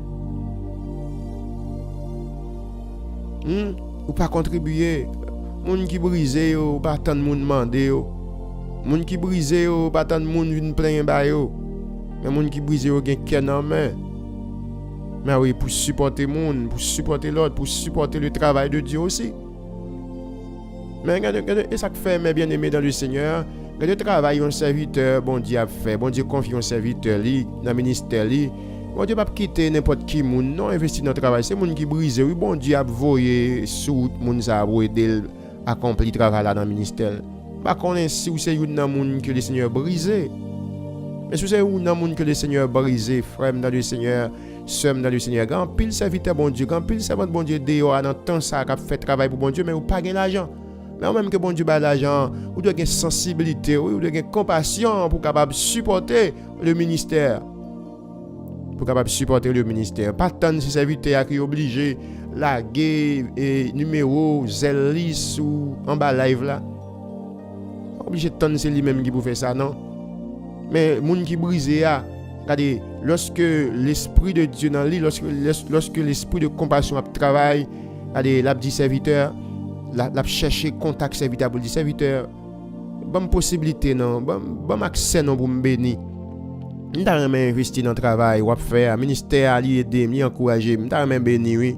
Ou pas contribuer. Moun qui brisé ou pas tant moun mandé yo. Moun qui brisé ou pas tant moun vinn plein ba yo. Mais moun qui brisé ou gen ken en main. Mais oui, pour supporter moun, pour supporter l'autre, pour supporter le travail de Dieu aussi. Mais regardez, et ça que fait mes bien-aimés dans le Seigneur. Le travail un serviteur, bon Dieu a fait, bon Dieu confie un serviteur li, dans le ministère li. Bon Dieu pas quitter n'importe qui moun, non investi dans le travail, c'est moun qui brise, oui, bon Dieu a voyé sous moun ça pour aider accomplir travail là dans le ministère. Pas connait si c'est une nan moun que le Seigneur brisé. Mais si c'est une nan moun que le Seigneur brisé, frère dans le Seigneur, sœur dans le Seigneur, grand pile serviteur bon Dieu, grand pile servant bon Dieu dehors dans temps ça qu'a fait travail pour bon Dieu mais ou pas gain l'argent. Mais même que bon Dieu ba l'argent, ou doit avoir sensibilité, ou doit avoir compassion pour capable supporter le ministère. Pour capable supporter le ministère. Pas tant de serviteurs qui obligé laguer et numéro zelis ou en bas live là. Obligé de tant c'est lui-même qui peut faire ça non. Mais moun qui brisé a, regardez, lorsque l'esprit de Dieu dans lui, lorsque l'esprit de compassion a travail, regardez, l'a dit serviteur, la chercher contact serviteur pour dire serviteur bonne possibilité non, bon accès non pour me bénir. M'ta remen investi dans travail ou faire ministère li aider, li encourager, m'ta remen béni oui.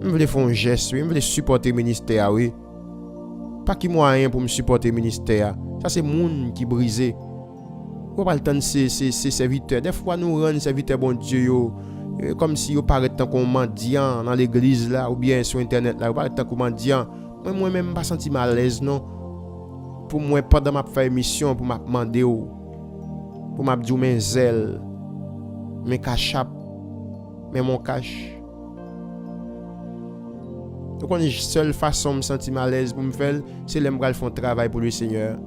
M'vle faire un geste, oui, m'vle supporter ministère oui. Pas qui moyen pour me supporter ministère. Ça c'est monde qui brisé. Ou pas le temps ces serviteurs. Des fois nous rend serviteurs bon Dieu yo comme si yo paraît tant qu'on mendiant dans l'église là ou bien sur internet là, ou paraît tant qu'on mendiant. Moi même pas senti mal à l'aise non. Pour moi pendant m'a faire émission pour m'a demander pour m'a dire mes zèle, mes cachap, mais mon cash. Donc la seule façon de me sentir mal à l'aise pour me faire, c'est de faire un travail pour le Seigneur.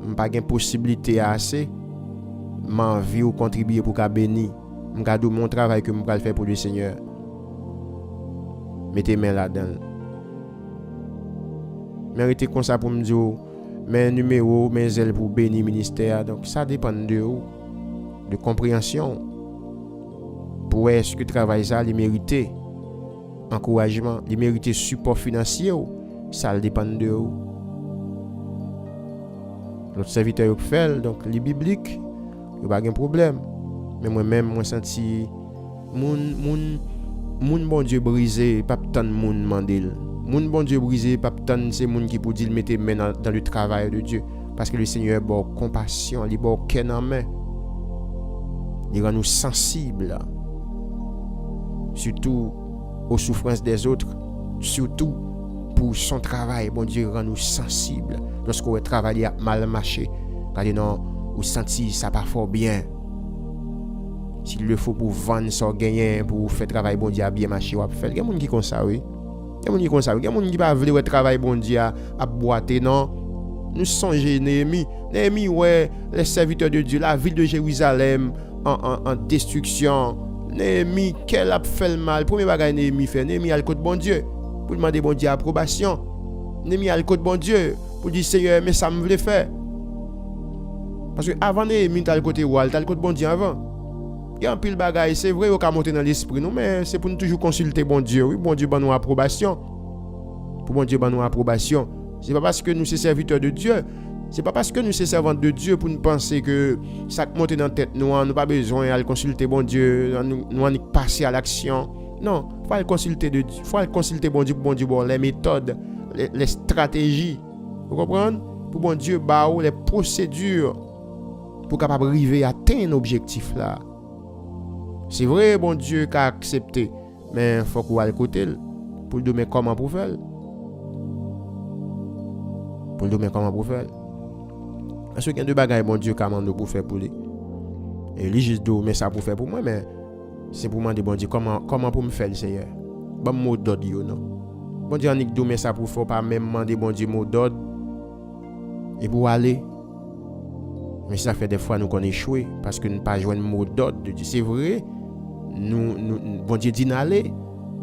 Je n'ai pas de possibilité assez. J'ai envie de contribuer pour qu'il bénisse. Je vais mon travail que je vais faire pour le Seigneur. Mettez mes mains là-dedans. Méritez comme ça pour me dire mes numéros, mes ailes pour bénir le ministère. Donc ça dépend de vous, de compréhension. Pour est-ce que le travail ça, il mérite encouragement, il mérite support financier, ça dépend de vous. L'autre serviteur qui fait, donc les bibliques, il n'y a pas de problème. Mais moi-même, moi senti mon bon Dieu brisé, pas tant de monde mandel. Mon bon Dieu brisé, pas tant c'est monde qui pour dire mettre main dans le travail de Dieu, parce que le Seigneur est bon compassion, il est bon cœur en main. Il rend nous sensibles, surtout aux souffrances des autres, surtout pour son travail. Bon Dieu rend nous sensibles. Lorsqu'on travaille mal marché, quand non, ou senti ça pas fort bien. S'il le faut pour vendre son gain, pour faire travail bon Dieu bien marché, ou faire. Il y a des gens qui comme ça, oui. Il y a des gens qui comme ça. Il y a des gens qui pas veulent travail bon Dieu à boiter, non. Nous songeons Néhémie. Néhémie, ouais, les serviteurs de Dieu, la ville de Jérusalem en destruction. Néhémie, quel a fait le mal? Premier bagage Néhémie fait. Néhémie a le côté bon Dieu pour demander bon Dieu approbation. Néhémie a le côté bon Dieu pour dire Seigneur, mais ça me voulait faire. Parce que avant Néhémie, t'as le côté roi, t'as le côté bon Dieu avant. Il y a un pile bagage, c'est vrai, on peut monter dans l'esprit, non, mais c'est pour nous toujours consulter bon Dieu. Oui, bon Dieu, ban nous approbation. Pour bon Dieu, ban nous approbation. C'est pas parce que nous sommes serviteurs de Dieu. C'est pas parce que nous sommes servantes de Dieu pour nous penser que ça monte dans la tête nous, nous pas besoin d'aller consulter bon Dieu, nous allons passer à l'action. Non, il faut aller consulter de Dieu, faut aller consulter bon Dieu pour bon Dieu, bon, les méthodes, les stratégies. Vous comprenez? Pour bon Dieu, bah, les procédures pour capable arriver à atteindre l'objectif là. C'est vrai, bon Dieu qui a accepté, mais il faut qu'on aille côté pour le donner comment pour faire. Pour le donner comment pour faire. Parce qu'il y a deux bagages, bon Dieu, qui a demandé pour faire pour lui. Et lui, juste donner ça pour faire pour moi, mais c'est pour demander, bon Dieu, comment pour me faire le Seigneur. Bon mot d'ordre, non. Bon Dieu, on a donné ça pour faire, pas même demander, bon Dieu, mot d'ordre. Et pour aller. Mais ça fait des fois nous qu'on échoué parce que nous n'avons pas joué le mot d'ordre de Dieu. C'est vrai, nous bon Dieu dit d'aller,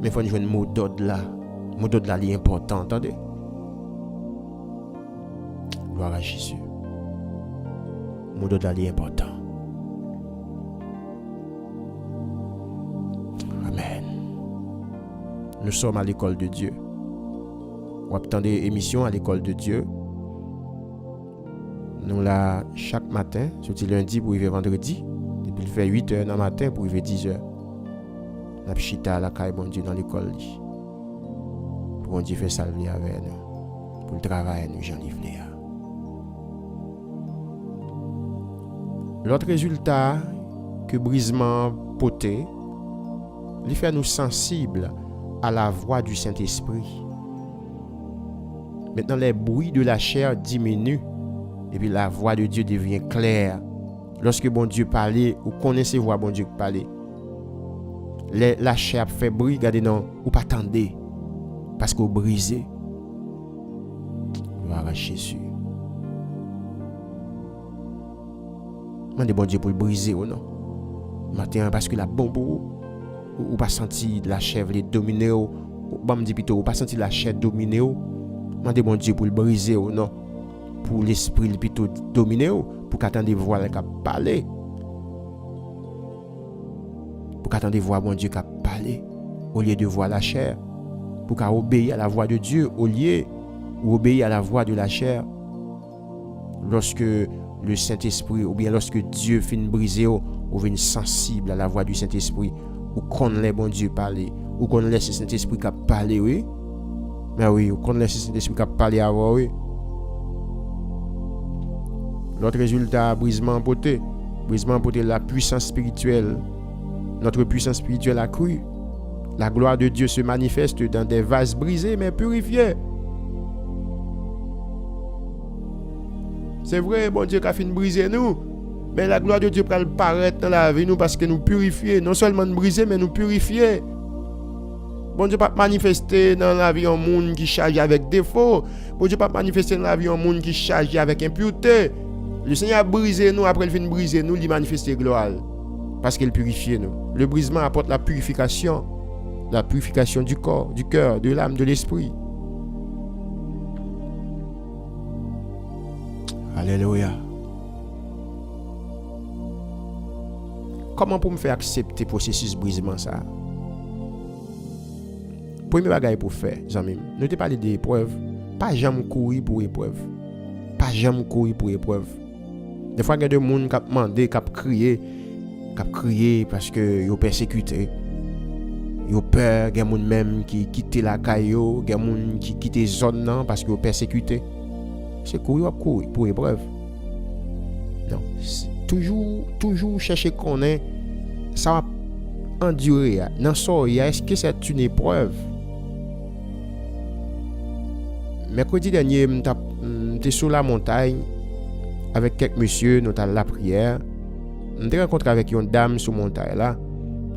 mais il faut jouer le mot d'ordre là. Le mot d'ordre là est important, attendez. Gloire à Jésus. Le mot d'ordre là est important. Amen. Nous sommes à l'école de Dieu. On attend des émissions à l'école de Dieu. Nous là chaque matin, surtout lundi pour arriver vendredi, depuis le fait 8h dans le matin pour arriver 10h. Nous chita la caille bon Dieu dans l'école. Pour bon Dieu fait salver avec nous. Pour le travail nous Jean-Livre. L'autre résultat que brisement poté, il fait nous sensibles à la voix du Saint-Esprit. Maintenant les bruits de la chair diminuent. Et puis la voix de Dieu devient claire. Lorsque bon Dieu parlait, ou connaissez voix bon Dieu parler. La chair fait bruit, regardez non, ou pas attendez. Parce que vous brisez. Gloire à Jésus. Demandez bon Dieu pour le briser ou non. Matin, parce que la bombe ou pas senti la chair les dominer ou bon me dit plutôt ou pas senti la chair dominer ou. Demandez bon Dieu pour le briser ou non. Pour l'esprit plutôt dominer pour qu'attendez voix qui parler pour qu'attendez voix bon Dieu qui parler au lieu de voir la chair pour qu'à obéir à la voix de Dieu au lieu ou obéir à la voix de la chair. lorsque le Saint-Esprit, ou bien lorsque Dieu finit briser, ou vient sensible à la voix du Saint-Esprit, ou qu'on laisse bon Dieu parler, ou qu'on laisse le Saint-Esprit parler, oui. Mais oui, ou qu'on laisse le Saint-Esprit parler avant, oui. L'autre résultat, brisement emporté. Brisement emporté, la puissance spirituelle. Notre puissance spirituelle a cru. La gloire de Dieu se manifeste dans des vases brisés mais purifiés. C'est vrai, bon Dieu qui a fini de briser nous. Mais la gloire de Dieu peut paraître dans la vie nous parce que nous purifier. Non seulement nous briser, mais nous purifier. Bon Dieu pas manifester dans la vie un monde qui charge avec défaut. Bon Dieu pas manifester dans la vie un monde qui charge avec impureté. Le Seigneur a brisé nous, après il finit de briser nous, il manifeste gloire. Parce qu'il purifie nous. Le brisement apporte la purification du corps, du cœur, de l'âme, de l'esprit. Alléluia. Comment pour me faire accepter le processus de brisement ça? Premier bagage pour faire, j'aime. Ne te parler d'épreuve. Pas jamais courir pour épreuve. Pas jamais courir pour épreuve. Des fois, il y a des gens qui demandent, qui crient parce que ils sont persécutés. Ils ont peur, il y a des gens même qui quittent la caillou, il y a des gens qui quittent la zone parce qu'ils sont persécutés. C'est courir pour épreuve. Non. Toujours chercher qu'on est, ça va endurer. Dans ça, est-ce que c'est une épreuve? Mercredi dernier, j'étais sur la montagne avec quelques messieurs, nous avons la prière. Nous avons rencontré avec une dame sur la montagne là.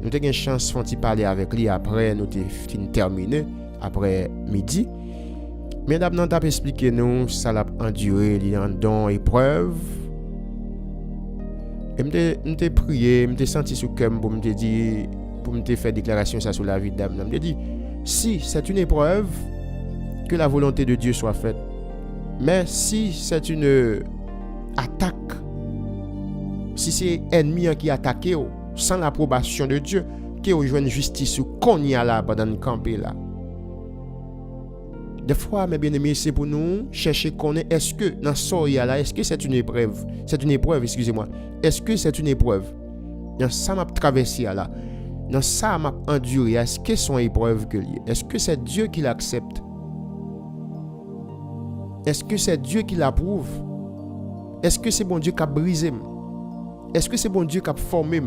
Nous avons eu une chance de parler avec lui après, nous avons terminé, après midi. Mais nous avons expliqué nous, ça l'a enduré, il y a une épreuve. Et je prié, je senti sur le cœur pour me dire, pour me faire déclaration ça sur la vie de dame. Je me dit, si c'est une épreuve, que la volonté de Dieu soit faite. Mais si c'est une attaque, si c'est ennemi qui attaque sans l'approbation de Dieu, qui a une justice ou qu'on y a là pendant le camper là. Des fois, mes bien-aimés, c'est pour nous chercher qu'on est, est-ce que dans ce là, est-ce que c'est une épreuve? C'est une épreuve, excusez-moi. Est-ce que c'est une épreuve? Dans ça m'a traversé là. Dans ça m'a enduré. Est-ce que c'est une épreuve que lié? Est-ce que c'est Dieu qui l'accepte? Est-ce que c'est Dieu qui l'approuve? Est-ce que c'est bon Dieu qui a brisé? Est-ce que c'est bon Dieu qui a formé?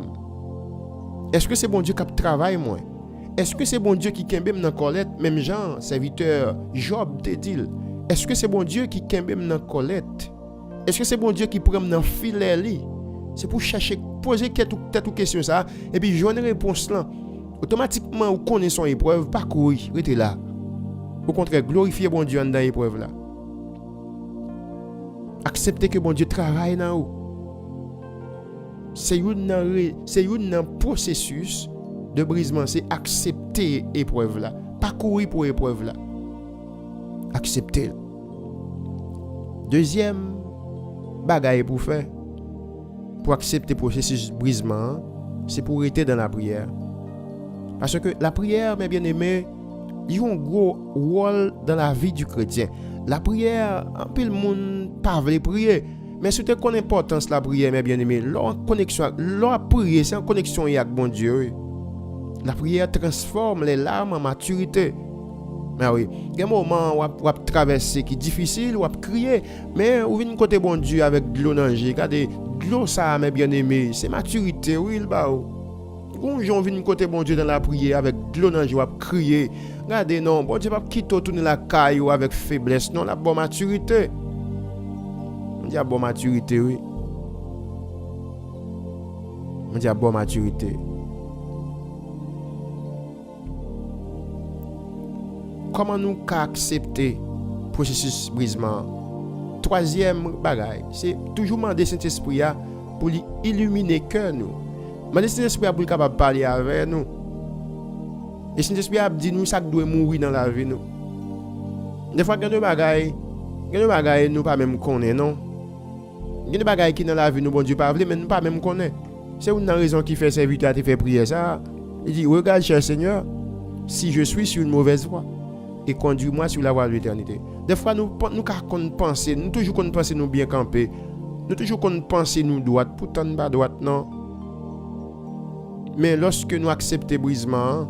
Est-ce que c'est bon Dieu qui a travaillé moi? Est-ce que c'est bon Dieu qui kembe dans colette, même Jean, serviteur Job te dit? Est-ce que c'est bon Dieu qui kembe dans colette? Est-ce que c'est bon Dieu qui prend dans filet li? C'est pour chercher, poser quelques questions ça, et puis joindre une réponse là. Automatiquement, vous connaissez son épreuve, pas courir, restez là. Au contraire, glorifiez bon Dieu dans l'épreuve là. Acceptez que bon Dieu travaille dans vous. C'est un processus de brisement, c'est accepter l'épreuve là. Pas courir pour l'épreuve là. Accepter. Deuxième bagaille pour faire, pour accepter le processus de brisement, c'est pour rester dans la prière. Parce que la prière, mes bien-aimés, il joue un gros rôle dans la vie du chrétien. La prière, un peu le monde pas veut prier. Mais si tu connais l'importance de la prière, mes bien-aimés, leur prière, c'est en connexion avec bon Dieu. La prière transforme les larmes en maturité. Mais oui, il y a un moment où on traverser qui est difficile, où on crier. Mais où vient côté bon Dieu avec de l'eau dans le regardez, de l'eau ça, mes bien-aimés, c'est maturité, oui, le bas. Quand on vient côté bon Dieu dans la prière avec de l'eau dans le on crier. Regardez, non, bon Dieu va quitter tourner la caille avec faiblesse, non, la bonne maturité. On dit à bonne maturité, oui. On dit à bonne maturité. Comment nous accepter le processus de brisement? Troisième bagaille, c'est toujours demander Saint-Esprit pour lui illuminer le cœur nous. Demander Saint-Esprit pour lui capable parler avec nous. Et Saint-Esprit a dit nous ça doit mourir dans la vie nous. Des fois il y a des bagailles nous pas même connaît non. Il y a des bagailles qui dans la vie nous bon Dieu pas veut mais nous pas même connaît. C'est une raison qui fait serviteur te fait prier ça. Il dit regarde cher Seigneur, si je suis sur une mauvaise voie. et conduis-moi sur la voie de l'éternité. Des fois, nous penser, nous toujours penser nous bien camper, nous toujours penser nous droite, pourtant nous pas droite, non. Mais lorsque nous acceptons brisement,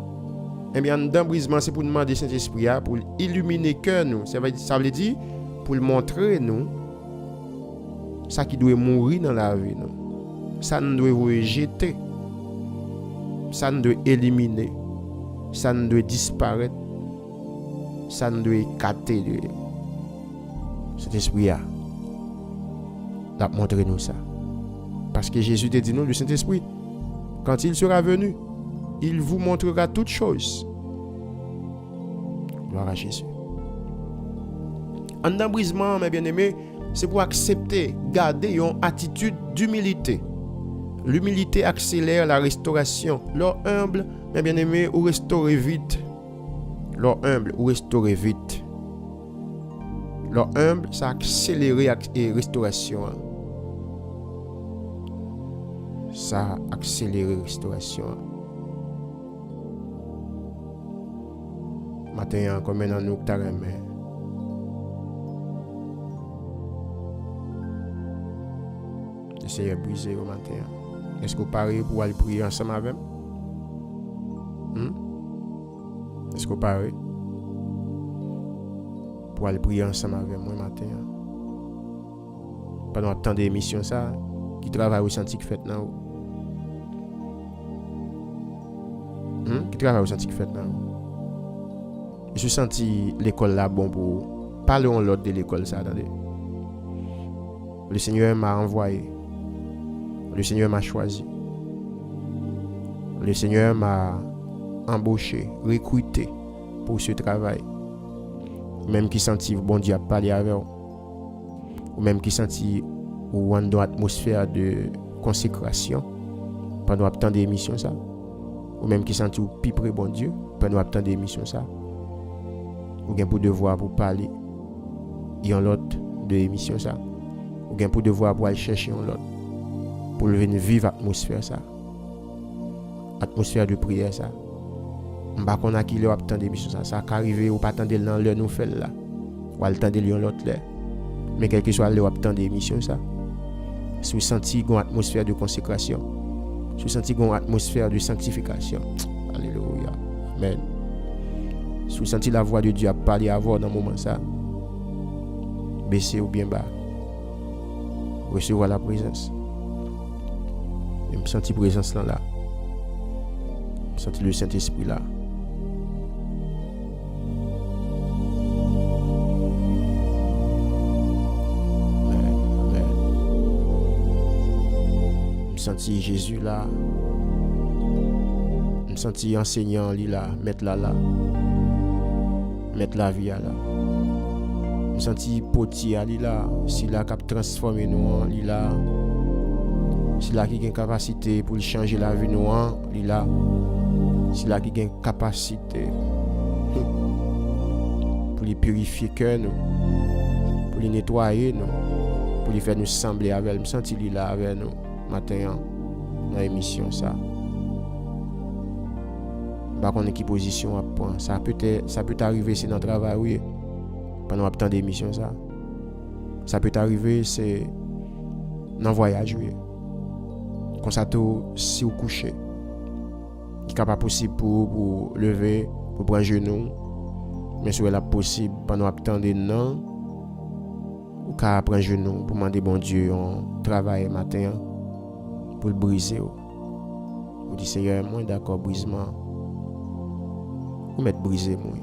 eh bien, dans brisement, c'est pour demander Saint-Esprit pour illuminer cœur nous. Ça veut dire pour montrer nous ça qui doit mourir dans la vie, nous. Ça nous doit rejeter, ça nous doit éliminer, ça nous doit disparaître, ça nous doit écarter de cet esprit là. L'a montré nous ça. Parce que Jésus te dit nous, le Saint-Esprit, quand il sera venu, il vous montrera toutes choses. Gloire à Jésus. En embrisement, mes bien-aimés, c'est pour accepter, garder une attitude d'humilité. L'humilité accélère la restauration. L'or humble, mes bien-aimés, ou restaurer vite. L'or humble, ou restaurer vite. L'or humble, ça accélère la restauration. Ça accélère la restauration. Matin, comme maintenant, nous t'arrêtons. Le Seigneur brisé au matin. Est-ce que vous parlez pour aller prier ensemble avec moi? Est-ce que vous parlez pour aller prier ensemble avec moi matin? Pendant tant d'émissions, ça, qui travaille au senti que fait là. Qui travaille au senti que fait là. Je suis senti l'école là bon pour parler en l'autre de l'école ça, attendez. Le Seigneur m'a envoyé. Le Seigneur m'a choisi. Le Seigneur m'a embauché, recruté pour ce travail. Même qui senti bon Dieu a parlé avec vous. Ou même qui senti ou une atmosphère de consécration pendant tant d'émissions ça. Ou même qui senti ou plus près bon Dieu pendant tant d'émissions ça. Ou bien pour devoir pour parler et en l'autre de l'émission ça. Ou bien pour devoir pour aller chercher en l'autre. Pour venir vivre atmosphère ça. Atmosphère de prière ça. M'pa qu'on a qui le attend d'émission ça. Ça arrive ou pas attendre dans l'heure nous fait là. Ou attendre lion l'autre là. Mais quel que soit le attend d'émission ça. Sous senti une atmosphère de consécration. Sous senti une atmosphère de sanctification. Alléluia. Amen. Sous senti la voix de Dieu a parlé à vous dans le moment ça. Baissez ou bien bas. Recevoir la présence. Je me sens la présence là. Je sens le Saint-Esprit là. Amen. Je sens Jésus là. Je sens enseignant lui là, mettre là. Mettre la vie là. Je sens potier lui là, si là cap transformer nous lui là. Si là qui a une capacité pour changer la vie nous lui là. Si là qui a une capacité pour les purifier cœur nous, pour les nettoyer nous, pour les faire nous sembler avec elle, me sentir lui là avec nous matin dans l'émission ça. Pas qu'on qui position à point, ça peut arriver c'est dans le travail oui. Pendant temps d'émission ça. Ça peut arriver c'est dans voyage oui. Comme ça tout si vous couchez. Qui n'est pas possible pour lever, pour prendre genou. Mais si c'est possible pendant temps de non ou qu'à prendre genou pour demander bon Dieu on travaille matin pour le briser. Vous dites Seigneur moi d'accord brisement. Ou mettre briser moi.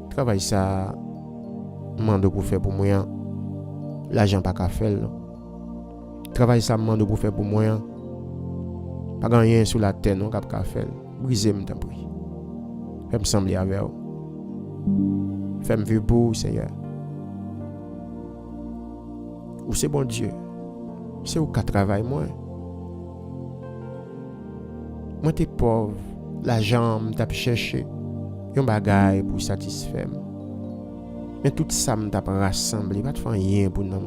Travail ça mande pour faire pour moi. L'argent pas qu'à faire. Travail ça mande pour faire pour moi. Pas rien sur la terre non qu'à faire. Briser me t'en prie. Fais-moi sembler avec vous. Fais-moi vivre pour Seigneur. Ou c'est bon Dieu. C'est où qu'à travailler moi. Moi t'es pauvre. L'argent m't'a cherché. Yon bagay pour satisfaire. Mais tout ça m't'a rassemblé. Pas de faire rien pour nous.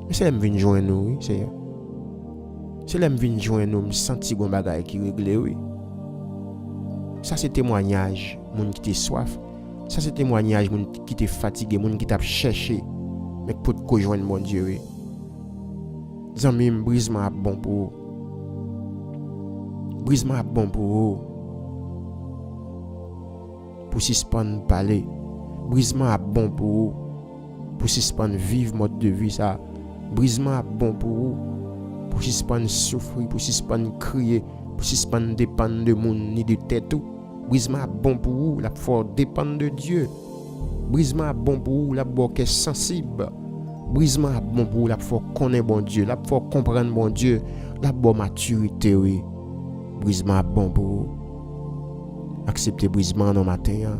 Mais c'est là m'vinn joindre nous, oui, Seigneur. C'est là m'vinn joindre nous, me sentir gon bagay qui réglé, oui. Ça c'est témoignage, moun qui te soif. Ça c'est témoignage, moun qui te fatigué, moun qui t'a cherché. Mais pour te rejoindre mon Dieu. Zami, brisement bon pour vous. Brisement bon pour vous. Pour suspendre parler. Brisement bon pour vous. Pour suspendre vivre mode de vie ça. Brisement bon pour vous. Pour suspendre souffrir, pour suspendre crier, pour suspendre dépendre de monde ni de tête tout. Brisement bon pour vous, la faut dépendre de Dieu. Brisement bon pour vous, la faut être sensible. Brisement bon pour vous, la faut connaître bon Dieu, la faut comprendre bon Dieu, la bonne maturité oui. Brisement bon pour vous. Acceptez brisement dans matin. Hein?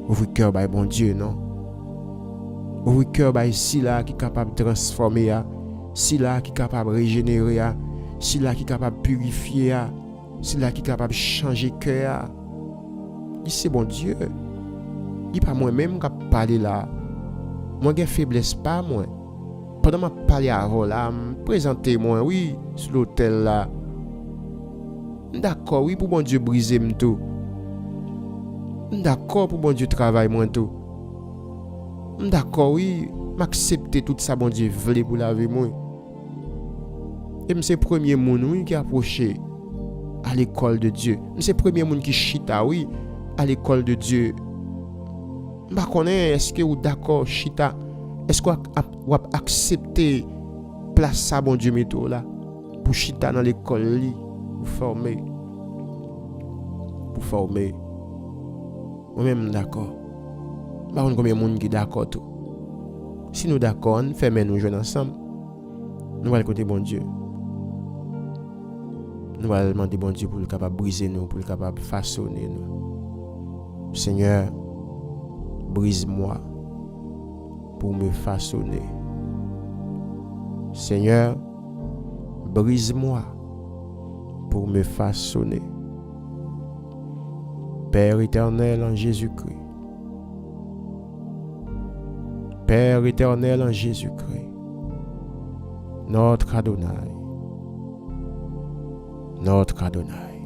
Ouvrez cœur by bon Dieu non. Ouvrez cœur by si là qui est capable de transformer hein? Si là qui est capable de régénérer hein? Si là qui est capable de purifier hein? Si là qui est capable de changer cœur. Il c'est bon Dieu. Il pas moi-même qui parler là. Moi j'ai faiblesse pas moi. Pendant m'a parler avant là, présenter moi oui sur l'hôtel là. D'accord oui pour bon Dieu briser me tout. D'accord pour bon Dieu travailler moi tout. D'accord oui, m'accepter tout ça bon Dieu veut pour la vie moi. Et c'est premier monde oui qui approché à l'école de Dieu. C'est premier monde qui chita oui à l'école de Dieu. M'pa connaît est-ce que vous d'accord chita? Est-ce que vous accepter place ça bon Dieu mettez là pour chita dans l'école li pour former. Pour former. Moi-même d'accord. Bah on combien de monde qui d'accord tout. Si nous d'accord, on fait nous jouer ensemble. Nous allons côté bon Dieu. Nous allons demander bon Dieu pour le capable briser nous, pour le capable façonner nous. Seigneur, brise-moi pour me façonner. Seigneur, brise-moi pour me façonner. Père éternel en Jésus-Christ. Père éternel en Jésus-Christ. Notre Adonai. Notre Adonai.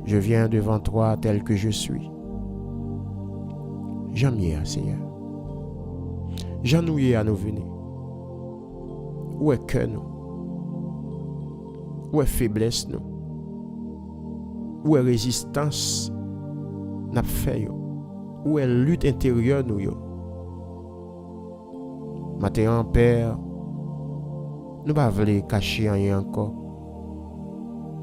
Je viens devant toi tel que je suis. J'en ai, Seigneur. J'en ai à nous venir. Où est que nous? Où est faiblesse nous? Où est résistance n'a fait yo? Où est lutte intérieure nous yo? Maintenant, Père, nous ne voulons pas cacher rien encore.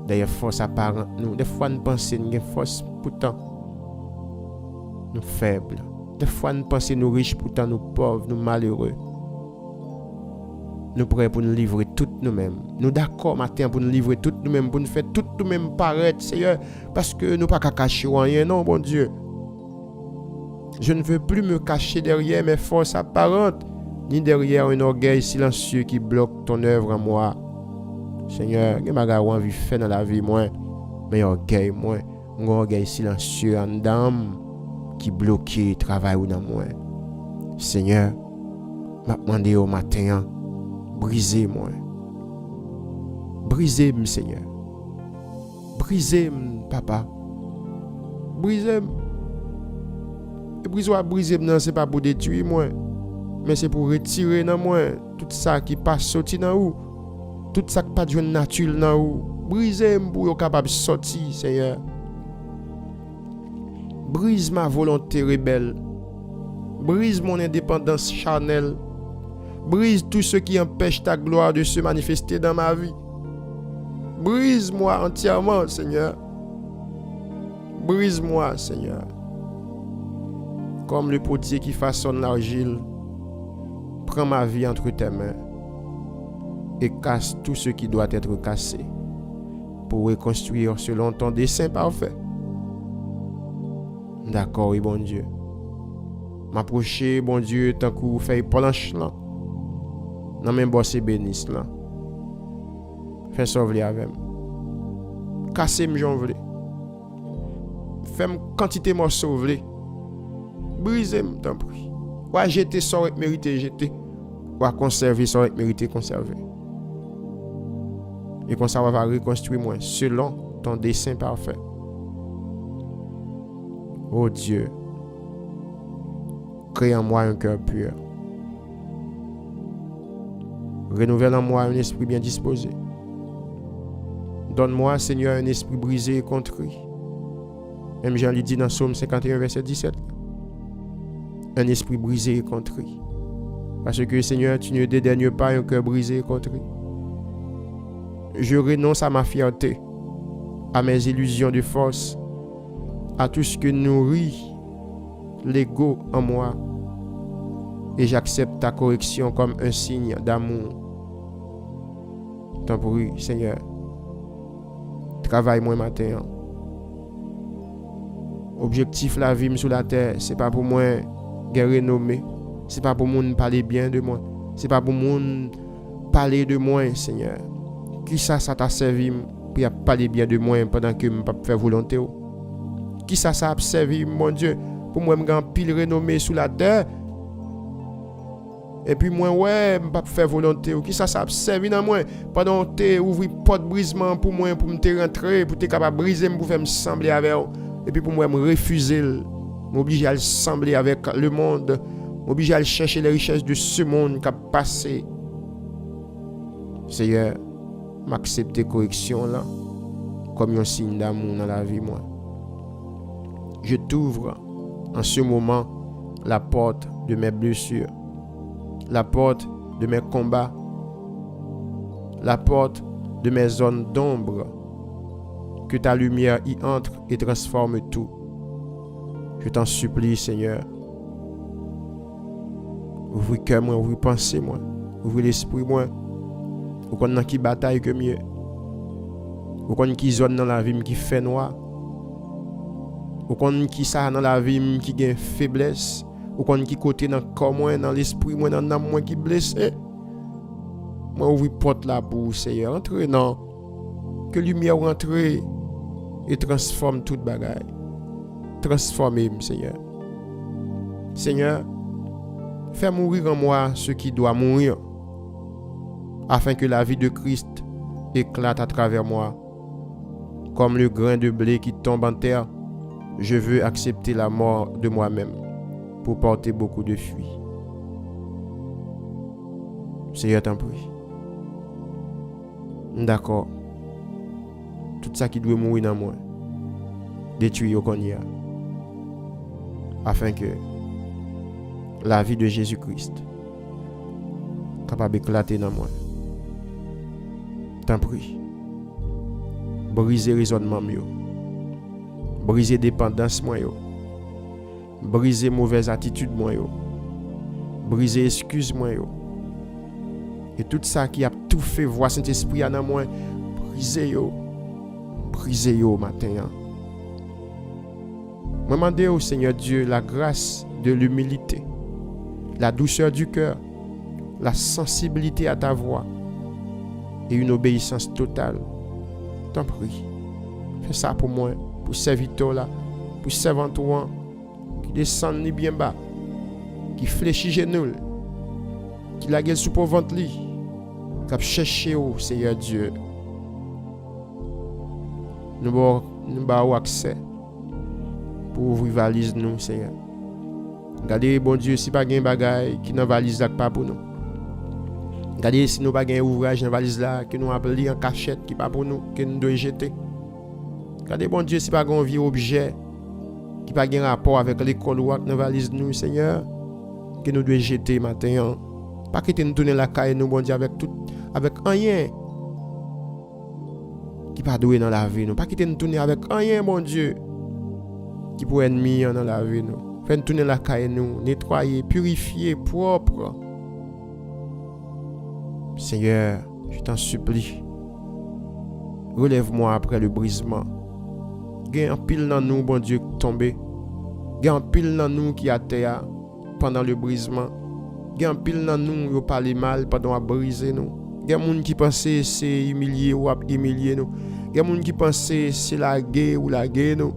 D'ailleurs, force apparente nous. Des fois, nous pensons que nous avons force, pourtant, nous faibles. Des fois, nous pensons que nous riches, pourtant, nous pauvres, nous malheureux. Nous prêts pour nous livrer toutes nous-mêmes. Nous d'accord matin pour nous livrer toutes nous-mêmes, pour nous faire toutes nous-mêmes paraître, Seigneur, parce que nous ne pouvons pas cacher rien, non, bon Dieu. Je ne veux plus me cacher derrière mes forces apparentes, ni derrière un orgueil silencieux qui bloque ton œuvre en moi. Seigneur, je n'ai pas envie de faire dans la vie, moi, mais orgueil, moi, un orgueil silencieux en dame qui bloque le travail dans moi. Seigneur, je demande au matin, brisez-moi. Brisez-moi, Seigneur. Brisez-moi, Papa. Brisez-moi. Et brisez-moi, ce n'est pas pour détruire moi, mais c'est pour retirer dans moi tout ça qui passe sorti dans vous. Tout ça qui pas de nature dans vous. Brisez-moi pour être capable de sortir, Seigneur. Brise ma volonté rebelle. Brise mon indépendance charnelle. Brise tout ce qui empêche ta gloire de se manifester dans ma vie. Brise-moi entièrement, Seigneur. Brise-moi, Seigneur. Comme le potier qui façonne l'argile, prends ma vie entre tes mains et casse tout ce qui doit être cassé pour reconstruire selon ton dessein parfait. D'accord, oui, bon Dieu. M'approcher, bon Dieu, tant que vous faites planche là. Non, même bossé bénisse là. Fais sauver avec moi. Cassez-moi, j'en veux. Fais-moi quantité de sauver. Brisez-moi, tant pis. Ou à jeter sans être mérité jeter. Ou à conserver sans être mérité conserver. Et comme ça, on va reconstruire moi selon ton dessein parfait. Oh Dieu, crée en moi un cœur pur. Renouvelle en moi un esprit bien disposé. Donne-moi, Seigneur, un esprit brisé et contrit. Même Jean lui dit dans Psaume 51, verset 17. Un esprit brisé et contrit. Parce que, Seigneur, tu ne dédaignes pas un cœur brisé et contrit. Je renonce à ma fierté, à mes illusions de force, à tout ce que nourrit l'ego en moi. Et j'accepte ta correction comme un signe d'amour. T'en prie, Seigneur. Travaille-moi matin. Objectif la vie sur la terre, c'est pas pour moi gagner renommée. C'est pas pour moi parler bien de moi. C'est pas pour moi parler de moi, Seigneur. Qui ça t'a servi pour parler bien de moi pendant que je ne peux pas faire volonté? Qui ça a servi, mon Dieu, pour moi me pile renommée sur la terre? Et puis moi, ouais, je ne peux pas faire volonté. Qui ça a servi dans moi pendant que tu ouvres porte brisement pour moi, pour me rentrer, pour être capable de briser, pour faire me sembler avec eux. Et puis pour moi, me refuser, m'obliger à sembler avec le monde, m'obliger à chercher les richesses de ce monde qui a passé. Seigneur, m'accepter correction là, comme un signe d'amour dans la vie, moi. Je t'ouvre en ce moment la porte de mes blessures, la porte de mes combats, la porte de mes zones d'ombre. Que ta lumière y entre et transforme tout. Je t'en supplie, Seigneur. Ouvre le cœur, moi, ouvre la pensée, moi. Ouvre l'esprit, moi. Ou qu'on a qui bataille que mieux. Ou qu'on qui zone dans la vie qui fait noir. Ou qu'on qui ça dans la vie qui gagne faiblesse. Ou qu'on qui côté dans le corps, moi, dans l'esprit, moi, dans l'âme, moi qui blessé. Moi, ouvre porte là pour Seigneur. Entrez, non. Que lumière entre et transforme toute bagaille. Transformez-moi, Seigneur. Seigneur, fais mourir en moi ce qui doit mourir, afin que la vie de Christ éclate à travers moi. Comme le grain de blé qui tombe en terre, je veux accepter la mort de moi-même pour porter beaucoup de fruits. Seigneur, t'en prie. D'accord. Tout ça qui doit mourir dans moi, détruire au Konya, afin que la vie de Jésus-Christ capable d'éclater dans moi. T'en prie. Briser raisonnement mieux. Briser dépendance moi yo. Briser mauvaise attitude moi yo. Briser excuse moi yo. Et tout ça qui a tout fait voir Saint-Esprit dans moi, briser yo. Briser yo matin. Je demande au Seigneur Dieu la grâce de l'humilité, la douceur du cœur, la sensibilité à ta voix et une obéissance totale. T'en prie. Fais ça pour moi, pour serviteur là, pour servant qui descend ni bien bas, qui fléchit genoux, qui la gueule sous pour ventre li, qui a cherché au Seigneur Dieu. Nous avons accès pour ouvrir valise nous, Seigneur. Regardez, bon Dieu, si pas de bagaille qui dans valise là pas pour nous. Regardez si nous pas de ouvrage dans valise là que nous appelons en cachette qui pas pour nous, que nous devons jeter. Regardez, bon Dieu, si pas de vieux objet qui pas de rapport avec l'école ou dans valise nous, Seigneur, que nous devons jeter matin. Pas quitter nous tourner la caille nous, bon Dieu, avec rien qui pas doué dans la vie nous. Pas quitter nous tourner avec rien, mon Dieu, qui pourrait ennemi dans la vie nous. Fais nous tourner la caille nous, nettoyer, purifier, propre. Seigneur, je t'en supplie. Relève-moi après le brisement. Gagne un pile dans nous, bon Dieu, tombé. Gagne un pile dans nous qui a terre pendant le brisement. Gagne un pile dans nous qui parle mal pendant à briser nous. Il y a des gens qui pensent c'est humilier ou humilier nous. Il y a des gens qui pensent c'est la guerre ou la guerre nous.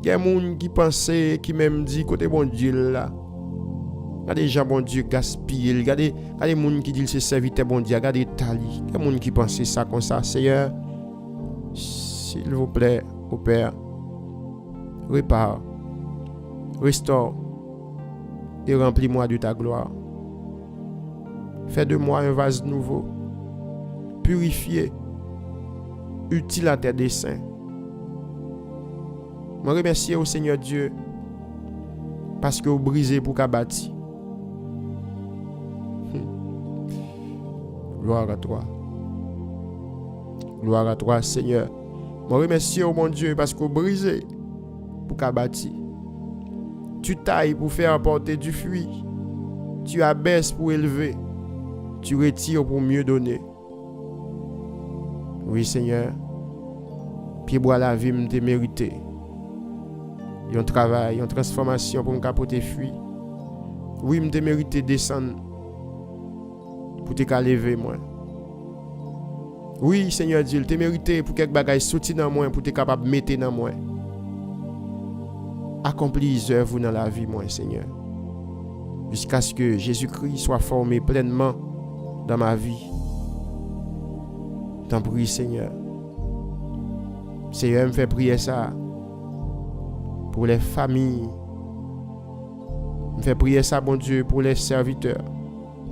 Il y a des gens qui pensent qui même dit côté bon Dieu là. Il y a des gens bon Dieu gaspillent. Il y a des gens qui disent c'est serviteur bon Dieu. Il y a des tali. Il y a des gens qui pensent ça comme ça. Seigneur, s'il vous plaît, ô Père, répare, restaure et remplis-moi de ta gloire. Fais de moi un vase nouveau, purifié, utile à tes desseins. Je remercie au Seigneur Dieu parce que vous brisez pour qu'à bâti. Gloire à toi. Gloire à toi, Seigneur. Je remercie au mon Dieu parce que vous brisez pour qu'à bâti. Tu tailles pour faire apporter du fruit. Tu abaisses pour élever. Tu retires pour mieux donner. Oui, Seigneur. Pied-bois la vie me mérité. Un travail, une transformation pour me capoter fruit. Oui, me mérité descendre pour te lever moi. Oui, Seigneur Dieu, te mérité pour quelque bagaille sorti dans moi pour te capable mettre dans moi. Accomplis les œuvres dans la vie moi, Seigneur. Jusqu'à ce que Jésus-Christ soit formé pleinement dans ma vie. T'en prie, Seigneur. Seigneur, me fait prier ça pour les familles. Me fait prier ça, bon Dieu, pour les serviteurs,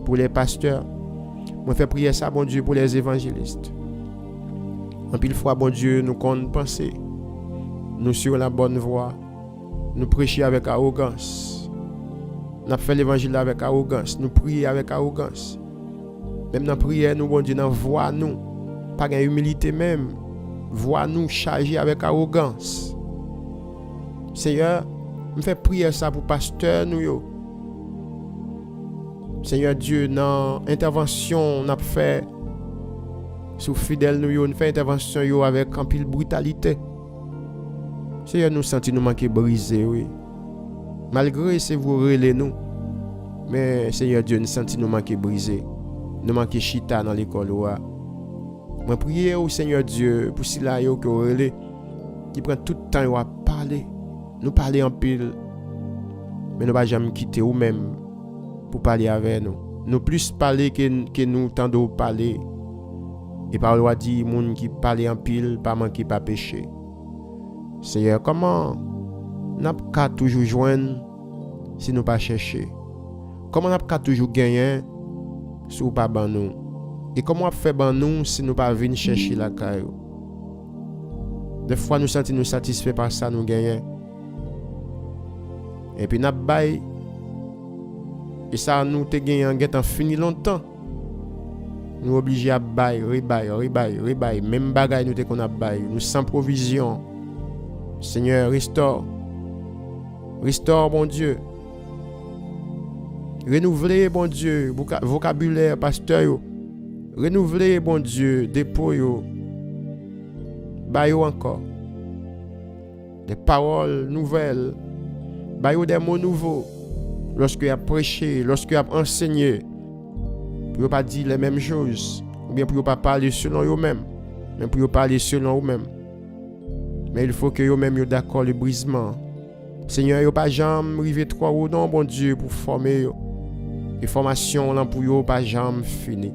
pour les pasteurs. Me fait prier ça, bon Dieu, pour les évangélistes. En pile fois, bon Dieu, nous comptons penser, nous sur la bonne voie, nous prêcher avec arrogance. Nous fait l'évangile avec arrogance, nous prier avec arrogance. Même dans la prière, nous, bon Dieu, dans la voix, nous, pas de humilité même, voix nous charger avec arrogance. Seigneur, me fait prier ça pour pasteur nous yo. Seigneur Dieu, dans l'intervention on a fait sous fidèle nous yo, on fait intervention yo avec un pile brutalité. Seigneur, nous sentons nous manquer brisé, oui. Malgré c'est vous relais nous, mais Seigneur Dieu, nous sentons nous manquer brisé, nous manquer chita dans l'école ouais. Moi prier au Seigneur Dieu pour si là yo que relais qui prend tout le temps à parler. Nous parler en pile, mais nous ne pas jamais quitter ou même pour parler avec nous. Nous plus parler que nous tendons parler. Et par loi dit, moun qui parle en pile, pas manquer pas pécher. Seigneur, comment n'a pas toujours joindre si nous pas chercher? Comment n'a pas toujours gagner si nous pas ban nous? Et comment faire ban nous si nous pas venir chercher la caillou? Des fois nous sentons nous satisfaits par ça nous gagnons. Et puis n'a bail et ça nous te gagné en fini longtemps. Nous obligés à bail, rebail, même bagaille nous te qu'on a bail, nous sans provision. Seigneur, restaure bon Dieu. Renouveler bon Dieu, vocabulaire pasteur yo. Renouveler bon Dieu, dépôt yo. Bail encore. Des paroles nouvelles. Bayo des mots nouveaux. Lorsque tu as prêché, lorsque tu as enseigné, pour ne pas dire les mêmes choses, ou bien pour ne pas parler selon eux-mêmes, mais pour parler selon eux-mêmes. Mais il faut que eux-mêmes soient d'accord le brisement. Seigneur, yo pas jamais arrivé trop haut, non, bon Dieu, pour former yo. Les formations là pour yo pas jamais fini.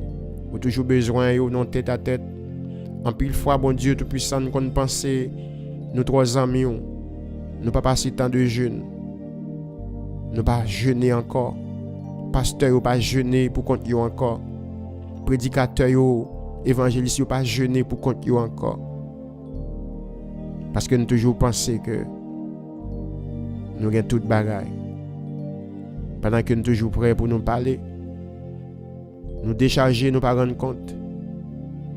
Ou toujours besoin yo non tête à tête. En pile fois, bon Dieu, tout puissant, nous qu'on penser, nous 3 amis, nous pas passer tant de jeûne. Nous pas jeûner encore. Pasteur yo pas jeûner pour compte yo encore. Prédicateur yo, évangéliste yo pas jeûner pour compte yo encore. Parce que nous toujours penser que nous avons toute bagaille. Pendant que nous toujours prêts pour nous parler, nous décharger, nous pas rendre compte.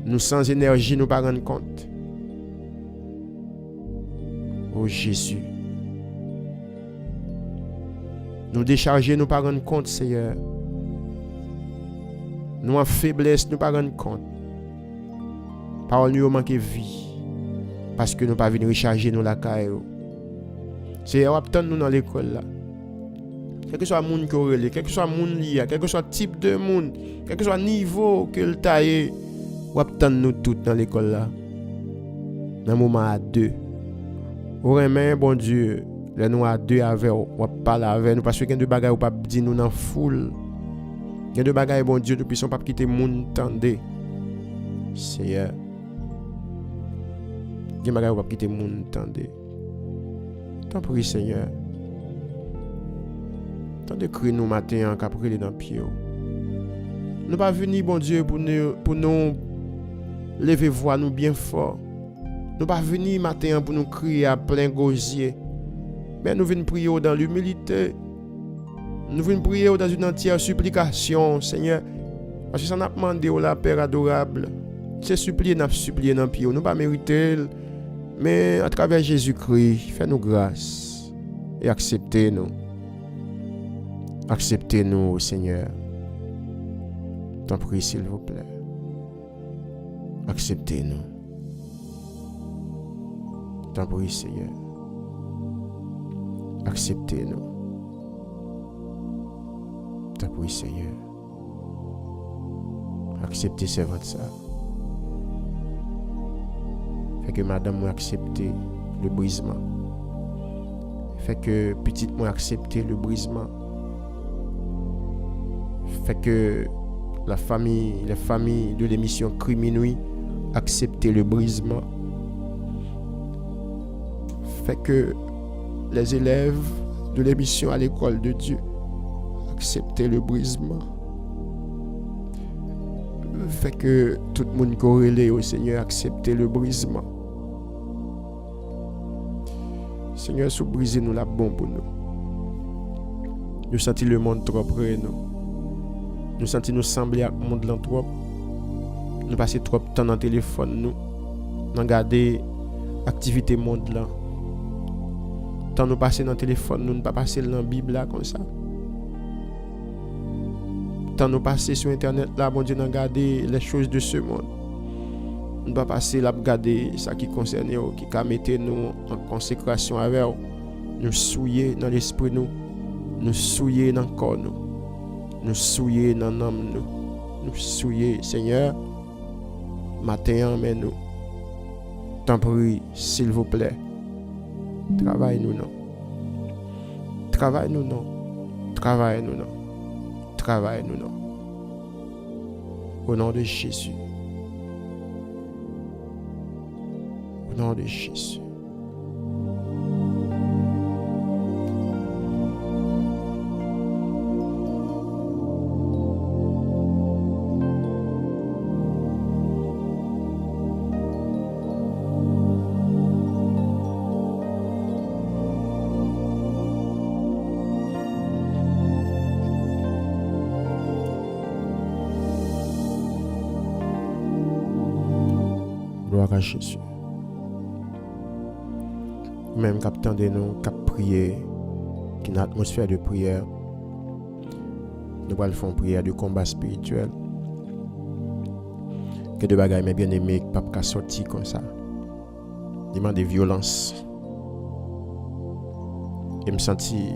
Nous sans énergie, nous pas rendre compte. Oh Jésus. Nous décharger, nous pas rendre compte, Seigneur. Nous en faiblesse, nous pas rendre compte. Parole nous manque vie. Parce que nous pas venir recharger nous la caille. Seigneur, attend nous dans l'école là. Quel que soit le monde qui relève, quel que soit le monde lié, quel que soit le type de monde, quel que soit le niveau que le taille, ou attend nous tous dans l'école là. Dans le moment à 2. Ou remet bon Dieu, les nous à 2 avec ou parler avec nous parce que gen de bagaille ou pas dire nous dans foule. Gen de bagaille bon Dieu depuis son pas quitter monde tendez. Seigneur. gen bagay ou pas quitter moun tande. T'en prie Seigneur. Tant de cri nous matin qu'a prier dans pied. Nous pas venir bon Dieu pour nous lever voix nous bien fort. Nous pas venir matin pour nous crier à plein gosier. Mais nous venons prier dans l'humilité. Nous venons prier dans une entière supplication, Seigneur. Parce que ça n'a pas demandé au la Père adorable. C'est supplier dans pied. Nous pas mériter. Mais à travers Jésus-Christ, fais-nous grâce et acceptez-nous. Acceptez-nous, Seigneur. T'en prie, s'il vous plaît. Acceptez-nous. T'en prie, Seigneur. Acceptez-nous. T'en prie, Seigneur. Acceptez servante ça. Fait que madame m'a accepté le brisement. Fait que petite m'a accepté le brisement. Fait que les familles de l'émission Criminui acceptent le brisement. Fait que les élèves de l'émission à l'école de Dieu acceptent le brisement. Fait que tout le monde corrélé au Seigneur accepte le brisement. Seigneur, sous briser nous la bon pour nous. Nous sentons le monde trop près nous. Nous sentons nous sembler à monde là trop. Nous passons trop de temps dans le téléphone nous. Nous regarder activité monde là. Tant nous passer dans le téléphone nous ne pas passer dans la Bible là comme ça. Tant nous passer sur internet là, bon Dieu, nous regarder les choses de ce monde. Nous ne pas passer là regarder ça qui concerne nous, qui a mettre nous en consécration avec nous. Nous souiller dans l'esprit nous souiller dans le corps nous souiller dans l'âme nous souiller Seigneur. Matin mais nous. T'en prie, s'il vous plaît. Travaille-nous non. Travaille-nous non. Travaille-nous non. Travaille-nous non. Au nom de Jésus. Au nom de Jésus. Gloire à Jésus. Même capitaine de nous, cap prier, qui une atmosphère de prière. Nous allons faire une prière de combat spirituel. Que de bagailles, mes bien-aimés, qui ne pas sortir comme ça. Demande de violence. Et me sentis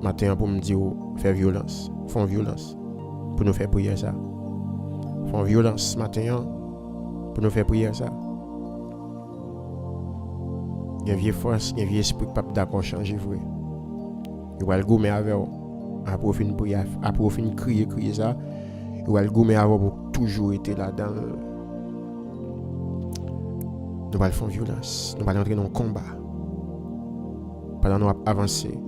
matin pour me dire, faire violence. Font violence. Pour nous faire prier ça. Font violence matin pour nous faire prier ça. Il y a une vieille force, il y a un vieux esprit qui n'est pas d'accord changer vrai. Il va le gommer avec vous. Après fin prière, après fin crier ça, il va le gommer avec vous pour toujours être là dans. Nous allons faire violence, nous allons entrer dans le combat. Pendant nous avancer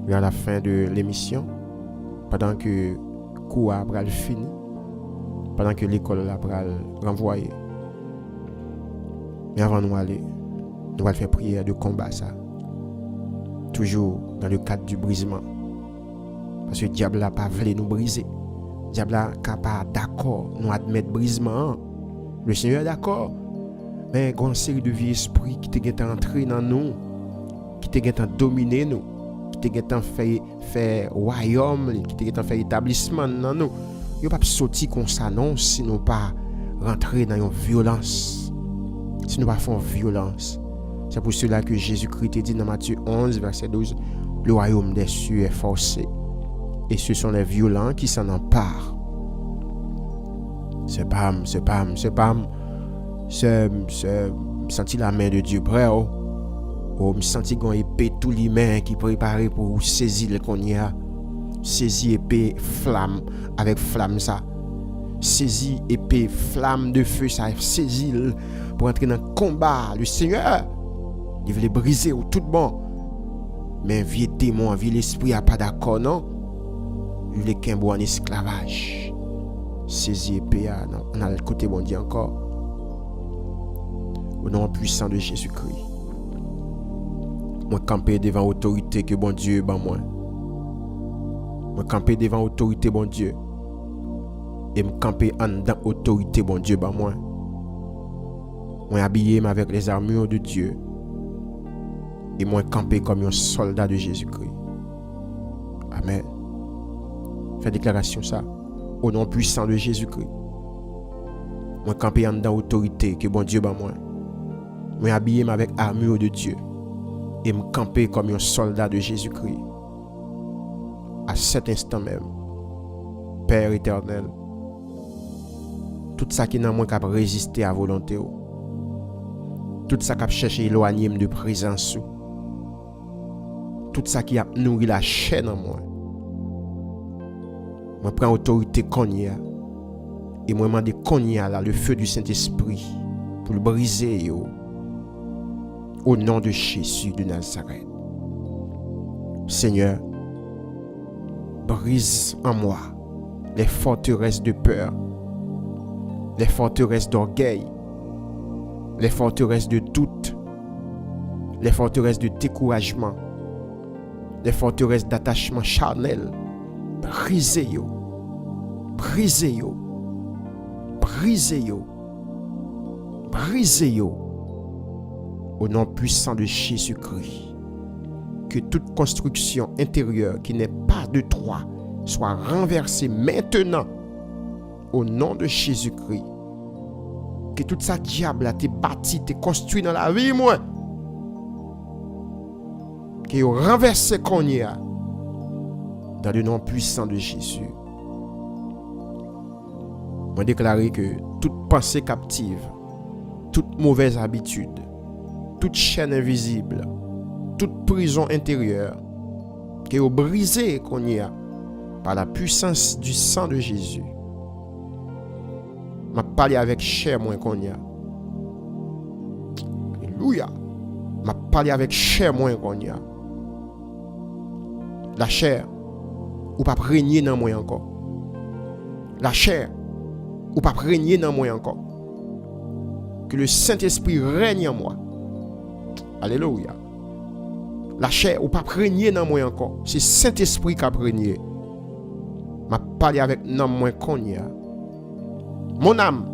vers la fin de l'émission, pendant que le cours a fini, pendant que l'école a renvoyé. Mais avant de nous aller, nous allons faire prière de combat ça. Toujours dans le cadre du brisement. Parce que le diable n'a pas voulu nous briser. Le diable n'a pas d'accord nous admettre brisement. Le Seigneur est d'accord. Mais il y a une série de vieux esprits qui te entré dans nous, qui te dominé nous, qui te fait royaume, qui te fait établissement dans nous. Il ne peut pas sortir comme ça non, si nous pas rentrer dans une violence. Si nous pas faire violence. C'est pour cela que Jésus-Christ dit dans Matthieu 11, verset 12, le royaume des cieux est forcé. Et ce sont les violents qui s'en emparent. C'est pas sentir la main de Dieu près. Me sentir qu'on épée tous les mains qui préparé pour saisir le qu'on y a. Saisir épée flamme avec flamme ça. Saisir épée flamme de feu ça. Saisir pour entrer dans le combat. Le Seigneur, il veut les briser au tout bon. Mais vieux démon, vieux l'esprit a pas d'accord, non? Il veut qu'un bon en esclavage. Saisi épée, on a le côté bon Dieu encore. Au nom puissant de Jésus-Christ. Moi camper devant l'autorité que bon Dieu ban moi. Moi camper devant l'autorité bon Dieu. Et me camper en dedans autorité bon Dieu ban moi. Moi habillé avec les armures de Dieu. Et moi camper comme un soldat de Jésus-Christ. Amen. Fais déclaration ça. Au nom puissant de Jésus-Christ. Moi camper en dedans autorité que bon Dieu ban moi. Moi habillé avec armure de Dieu. Et me camper comme un soldat de Jésus-Christ. À cet instant même, Père éternel, tout ça qui n'a moins qu'à résister à volonté, tout ça qui a cherché éloigner de présence, tout ça qui a nourri la chaîne en moi, moi prends autorité qu'on y a, et moi demande qu'on y a là le feu du Saint-Esprit pour le briser au nom de Jésus de Nazareth. Seigneur, brise en moi les forteresses de peur, les forteresses d'orgueil, les forteresses de doute, les forteresses de découragement, les forteresses d'attachement charnel. Brisez-yo, brisez-yo, brisez-yo, brisez-yo. Au nom puissant de Jésus-Christ, que toute construction intérieure qui n'est pas de toi soit renversée maintenant au nom de Jésus-Christ. Que tout ça diable a été bâti, été construit dans la vie, moi. Que vous renversez qu'on y a dans le nom puissant de Jésus. Moi déclarer que toute pensée captive, toute mauvaise habitude, toute chaîne invisible, toute prison intérieure, qui est brisée qu'on y a par la puissance du sang de Jésus. M'a parlé avec chair moins qu'on y a. Alléluia. M'a parlé avec chair moins qu'on y a. La chair, ou pas régner dans moi encore. La chair, ou pas régner dans moi encore. Que le Saint-Esprit règne en moi. Alléluia. La chair ou pas régner dans moi encore. C'est Saint-Esprit qui a régné. M'a parlé avec nom moins qu'on y a. Mon âme,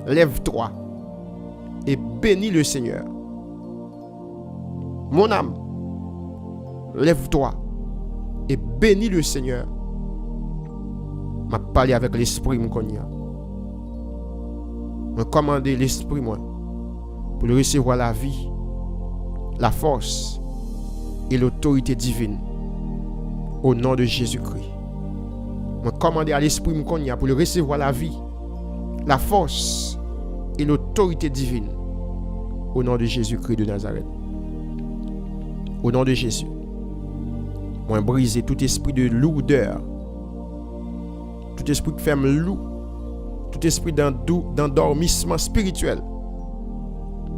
lève-toi et bénis le Seigneur. Mon âme, lève-toi et bénis le Seigneur. M'a parlé avec l'esprit qu'on y a. M'a commandé l'esprit moi pour le recevoir la vie, la force et l'autorité divine au nom de Jésus-Christ. Je commande à l'esprit pour le recevoir la vie, la force et l'autorité divine au nom de Jésus-Christ de Nazareth. Au nom de Jésus. Moi briser tout esprit de lourdeur, tout esprit qui fait loup, tout esprit d'endormissement spirituel,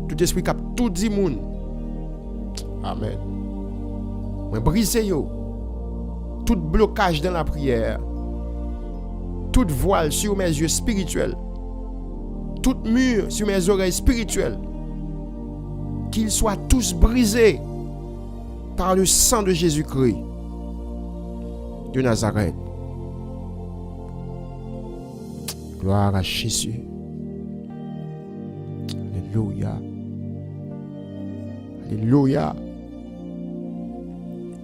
tout esprit qui a tout dit moun. Amen. Moi briser tout blocage dans la prière, tout voile sur mes yeux spirituels, tout mur sur mes oreilles spirituelles, qu'ils soient tous brisés par le sang de Jésus-Christ de Nazareth. Gloire à Jésus. Alléluia. Alléluia.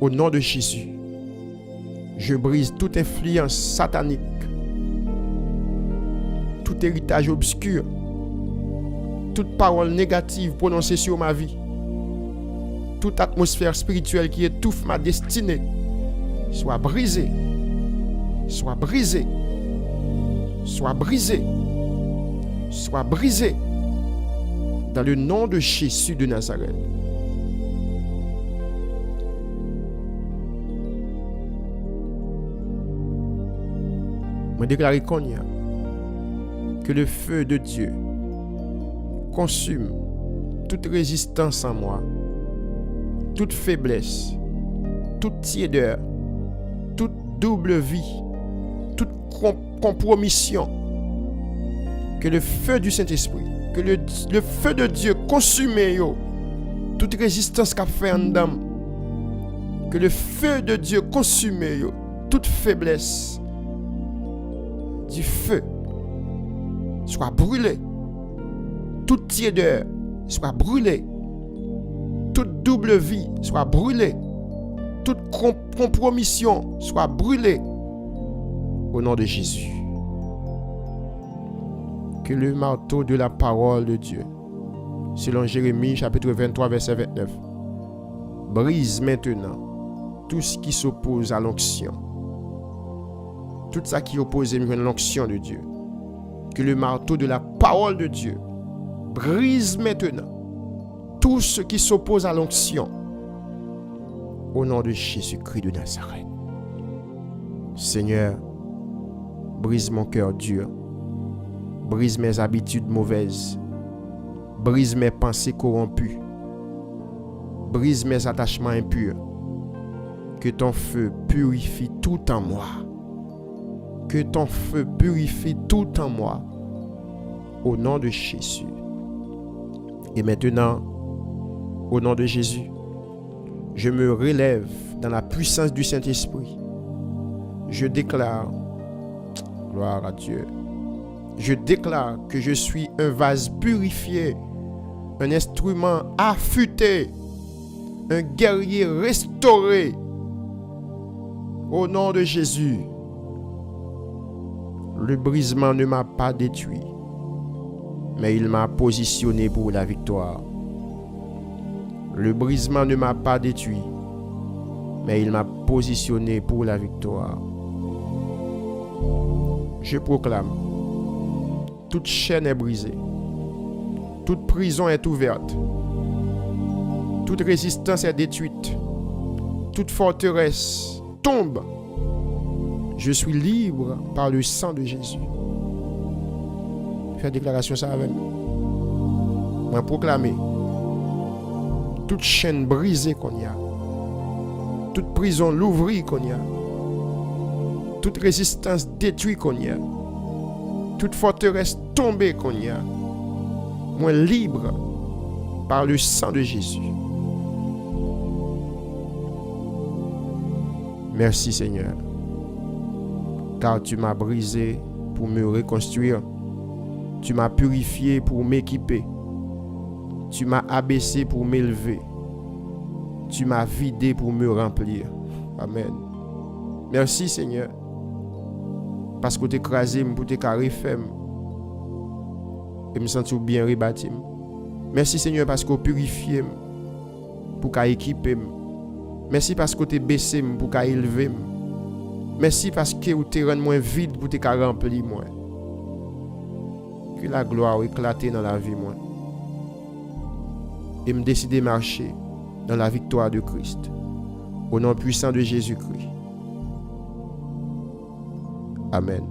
Au nom de Jésus, je brise toute influence satanique, tout héritage obscur, toute parole négative prononcée sur ma vie, toute atmosphère spirituelle qui étouffe ma destinée, soit brisée, soit brisée, soit brisée, soit brisée, dans le nom de Jésus de Nazareth. Je déclare que le feu de Dieu consume toute résistance en moi, toute faiblesse, toute tiédeur, toute double vie, toute compromission. Que le feu du Saint-Esprit, que le feu de Dieu consume yo, toute résistance qu'a fait en dame. Que le feu de Dieu consume yo, toute faiblesse. Du feu soit brûlée. Toute tiédeur soit brûlée. Toute double vie soit brûlée. Toute compromission soit brûlée. Au nom de Jésus. Que le marteau de la parole de Dieu, selon Jérémie chapitre 23 verset 29, brise maintenant tout ce qui s'oppose à l'onction. Tout ça qui oppose à l'onction de Dieu. Que le marteau de la parole de Dieu brise maintenant tout ce qui s'oppose à l'onction. Au nom de Jésus-Christ de Nazareth. Seigneur, brise mon cœur dur. Brise mes habitudes mauvaises. Brise mes pensées corrompues. Brise mes attachements impurs. Que ton feu purifie tout en moi. Que ton feu purifie tout en moi. Au nom de Jésus. Et maintenant, au nom de Jésus, je me relève dans la puissance du Saint-Esprit. Je déclare, gloire à Dieu, je déclare que je suis un vase purifié, un instrument affûté, un guerrier restauré. Au nom de Jésus, le brisement ne m'a pas détruit, mais il m'a positionné pour la victoire. Le brisement ne m'a pas détruit, mais il m'a positionné pour la victoire. Je proclame, toute chaîne est brisée, toute prison est ouverte, toute résistance est détruite, toute forteresse tombe. Je suis libre par le sang de Jésus. Fais déclaration ça avec moi. Moi proclamer toute chaîne brisée qu'on y a, toute prison l'ouvrir qu'on y a, toute résistance détruite qu'on y a, toute forteresse tombée qu'on y a. Moi libre par le sang de Jésus. Merci Seigneur, car tu m'as brisé pour me reconstruire. Tu m'as purifié pour m'équiper. Tu m'as abaissé pour m'élever. Tu m'as vidé pour me remplir. Amen. Merci Seigneur, parce que tu écrasé pour te carrer ferme et me sentir bien rebâti. Merci Seigneur parce que tu purifié pour équiper. Merci parce que tu baissé pour élever. Merci parce que tu rends moins vide pour te remplir moi. Que la gloire éclate dans la vie moi. Et me décider de marcher dans la victoire de Christ. Au nom puissant de Jésus-Christ. Amen.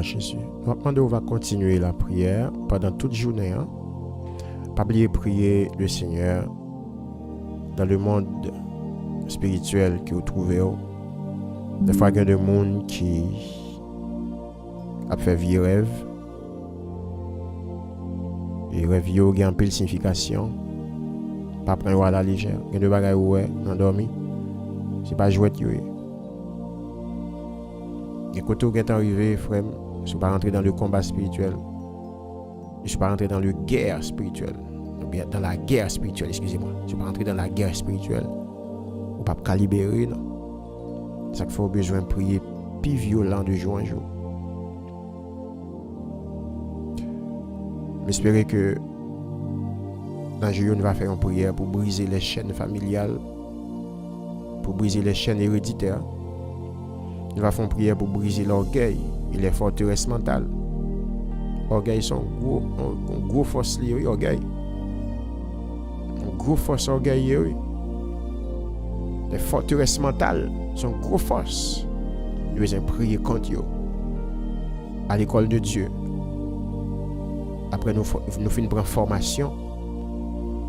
Jésus. On va continuer la prière pendant toute journée. Pas oublier prier le Seigneur dans le monde spirituel que vous trouvez. Des fois, il y a des gens qui a fait vivre rêve. Et rêve il y a un peu de signification. Pas prendre à la légère. Il y a des bagages où endormi. C'est pas jouet. Et quand vous êtes arrivé, frère, Je ne suis pas rentré dans le combat spirituel. Je ne suis pas rentré dans la guerre spirituelle. Dans la guerre spirituelle, excusez-moi. Je ne suis pas rentré dans la guerre spirituelle. On ne peut pas libérer, non. C'est ça qu'il faut besoin de prier plus violent de jour en jour. J'espère que dans le jour, on va faire une prière pour briser les chaînes familiales, pour briser les chaînes héréditaires. On va faire une prière pour briser l'orgueil et les forteresses mentales. L'orgueil, c'est une grosse force liée, orgueil. Une grosse force orgueil, oui. Les forteresses mentales sont une grosse force. Nous devons prier contre eux. À l'école de Dieu. Après, nous finissons prendre formation.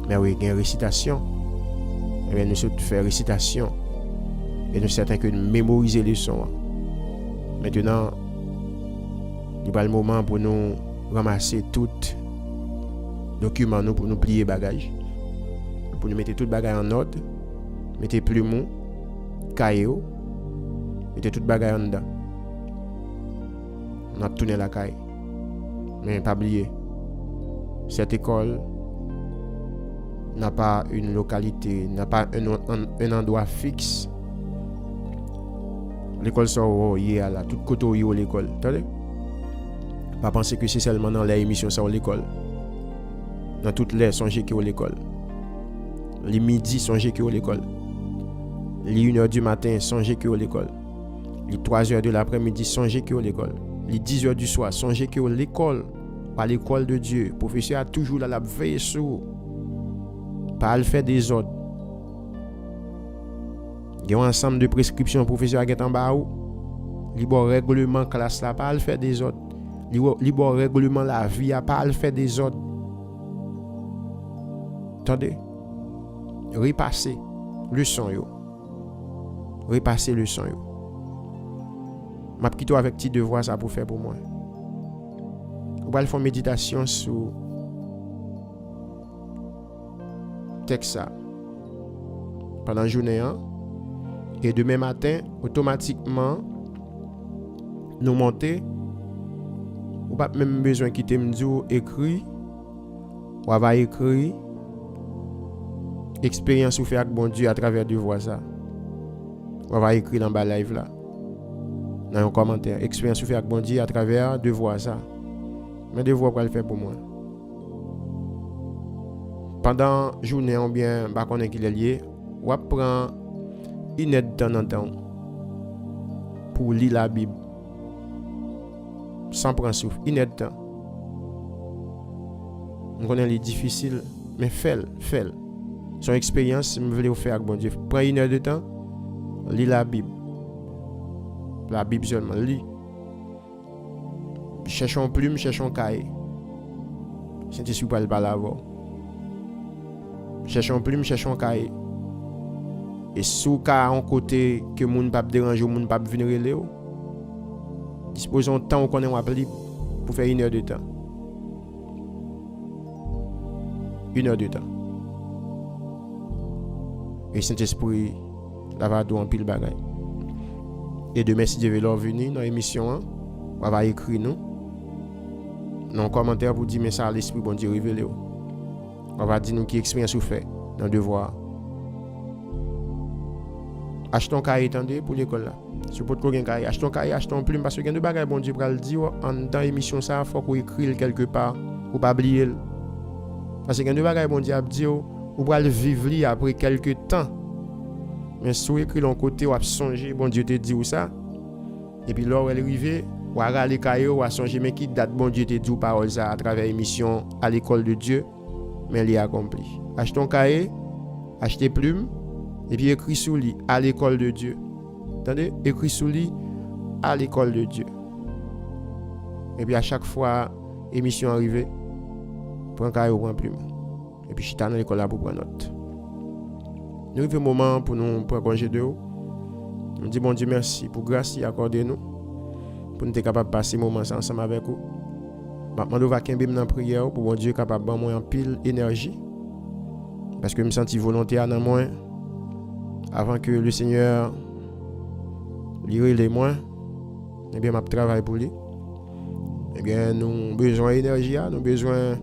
Mais oui, il y a une récitation. Et bien, nous faisons récitation. Et nous sommes certains que nous mémorisons les leçons. Maintenant, il y a le moment pour nous ramasser tout document pour nous plier bagages. Pour nous mettre tout bagage en ordre. Mettez plumeau, caillou. Mettez tout bagage en dedans. On a tourné la caille. Mais pas oublier. Cette école n'a pas une localité, n'a pas un endroit fixe. L'école sort là, tout côté où l'école. Attendez? Pas penser que c'est seulement dans les émissions ça l'école. Dans toutes les songez qui au l'école. Les midis songez qui au l'école. Les 1h du matin songez qui au l'école. Les 3h de l'après-midi songez qui au l'école. Les 10h du soir songez qui au l'école. Par l'école de Dieu. Le professeur a toujours la veille sur. Pas le faire des ordres. Il y a un ensemble de prescriptions professeur a en bas ou. Libre règlement classe là pas le faire des ordres. Libre règlement la vie a pas le faire des ordres. Attendez. Repasser leçon yo. Repasser leçon yo. M'a quitté avec petit devoir ça pour faire pour moi. On va faire méditation sur texte ça pendant la journée et demain matin automatiquement nous monter ou pas même besoin quitter me dire écrit ou va écrire expérience ou faire avec bon Dieu à travers de voix ça on va écrire dans bas live là dans un commentaire expérience ou faire avec bon Dieu à travers de voix ça mais de voix quoi le faire pour moi pendant journée ou bien bah connait qu'il est lié ou prend une aide de temps en temps pour lire la Bible sans prendre souffle une aide de temps on connaît les difficiles mais fais son expérience si vous voulez vous faire avec bon Dieu prends une heure de temps lis la Bible seulement lis cherchons plume cherchons cahier c'est si vous parlez pas là cherchons plume cherchons cahier et sous cas en côté que moun pas déranger moun pas venir relé disposons temps qu'on est appelé pour faire une heure de temps et Saint-Esprit la va donner en pile bagaille et demain si Dieu veut leur venir dans l'émission on va écrire nous dans commentaire pour dire mais ça l'esprit bon Dieu révélé on va dire nous qui expérience ou fait dans devoir achetons cahier attendez pour l'école là si vous pouvez cahier achetons plume parce que il y a deux bagages bon Dieu pour le dire en dans émission ça faut qu'on écrire quelque part ou pas oublier parce que il y a deux bagages bon Dieu a dit ou pour le vivre après quelques temps mais si vous écrit l'on côté ou a songer bon Dieu te dit ou ça et puis là où elle arrive ou à aller cahier ou à songer mais qui date bon Dieu te dit ou parole ça à travers émission à l'école de Dieu mais il est accompli achetons cahier achetez plume et puis écrit sous lui à l'école de Dieu. Attendez, écrit sous lui à l'école de Dieu. Et puis à chaque fois émission arrivée, prends cahier ou prends plume. Et puis je suis dans l'école là pour prendre note. Nous arrivons un moment pour nous prendre congé de vous. On dit bon Dieu merci pour grâce accordée nous pour nous être capable de passer moment ensemble avec vous. Maintenant nous va kembe dans prière pour bon Dieu capable de moi en pile énergie parce que je me sens volontaire dans moi. Avant que le Seigneur lire les moins, eh bien, je travaille pour lui. eh bien, nous besoin d'énergie, nous besoin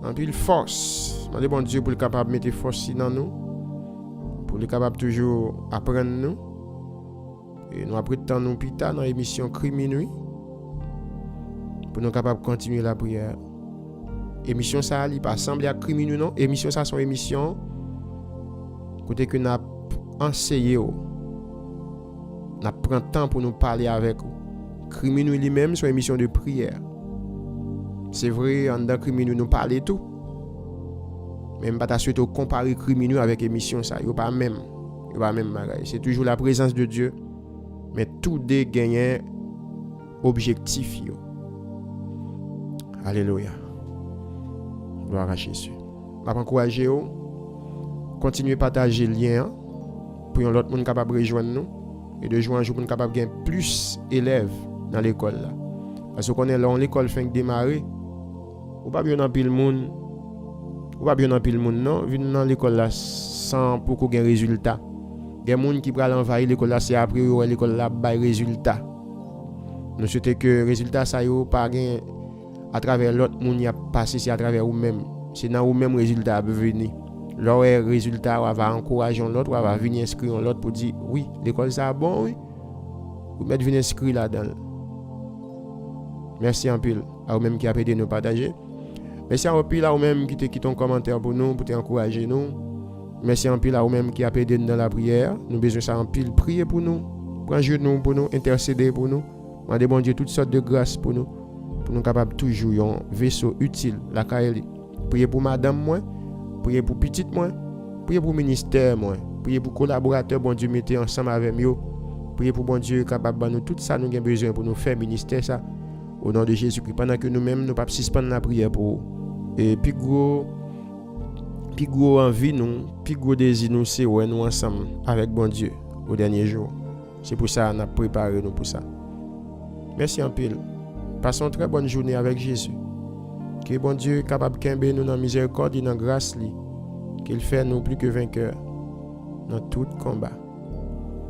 en pile force. Demandez bon Dieu pour le capable de mettre force dans nous, pour le capable toujours apprendre nous. Et nous après temps nous pita dans l'émission Cri Minuit pour nous capable continuer la prière. Émission ça li pas semblé à Cri Minuit non, émission ça son émission côté que n'a enseigné n'a prend temps pour nous parler avec vous. Cri Minuit lui-même son émission de prière. C'est vrai en dans Cri Minuit nous parler tout. Même pas ta suite au comparer Cri Minuit avec émission ça, yo pas même bagaille. C'est toujours la présence de Dieu. Mais tout des gagnants objectif yo. Alléluia. Gloire à Jésus. Je vais encourager vous. Continuez à partager le lien pour que l'autre monde capable de rejoindre nous et de jouer un jour pour nous capable gagner plus d'élèves dans l'école là. Parce qu'on est là, l'école fait démarrer. Ou pas bien dans pile monde. Ou pas bien dans pile monde non, venir dans l'école là sans pour qu'on gagne résultat. Des gens qui prennent envahir l'école là, c'est après l'école là bail résultat. Nous souhaitons que résultat ça yo pas gain à travers l'autre monde y a passé, c'est à travers vous même. C'est dans vous même résultat va venir. Leur résultat va encourager l'autre, va venir inscrire l'autre pour dire oui, l'école ça bon oui. Vous mettre venir inscrire là-dedans. Merci en pile à vous même qui a aidé nous partager. Merci en pile à vous même qui te ton commentaire pour nous, pour t'encourager nous. Merci en pile à vous-même qui a aidé nous dans la prière. Nous besoin ça en pile prier pour nous, prendre genoux pour nous, intercéder pour nous. Demander bon Dieu toutes sortes de grâces pour nous capables toujours un vaisseau utile la caille. Prier pour madame moi, prier pour petite moi, prier pour ministère moi, prier pour collaborateurs bon Dieu mettez ensemble avec nous. Prier pour bon Dieu capable de nous tout ça nous avons besoin pour nous faire ministère ça au nom de Jésus-Christ pendant que nous-mêmes nous pas suspendre la prière pour et puis gros envie nous, puis gros désir nous c'est ouais nous ensemble avec bon Dieu au dernier jour. C'est pour ça qu'on a préparé nous pour ça. Merci en pile. Passons une très bonne journée avec Jésus. Que bon Dieu est capable de camber nous dans la miséricorde et dans la grâce qu'il fait nous plus que vainqueurs dans tout combat.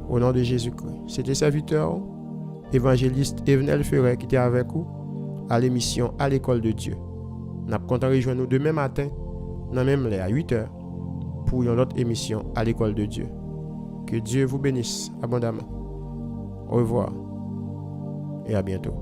Au nom de Jésus-Christ. C'était serviteur évangéliste Evenel Ferret qui était avec vous à l'émission À l'école de Dieu. Nous sommes contents de rejoindre nous demain matin dans même à 8h pour une autre émission À l'école de Dieu. Que Dieu vous bénisse abondamment. Au revoir et à bientôt.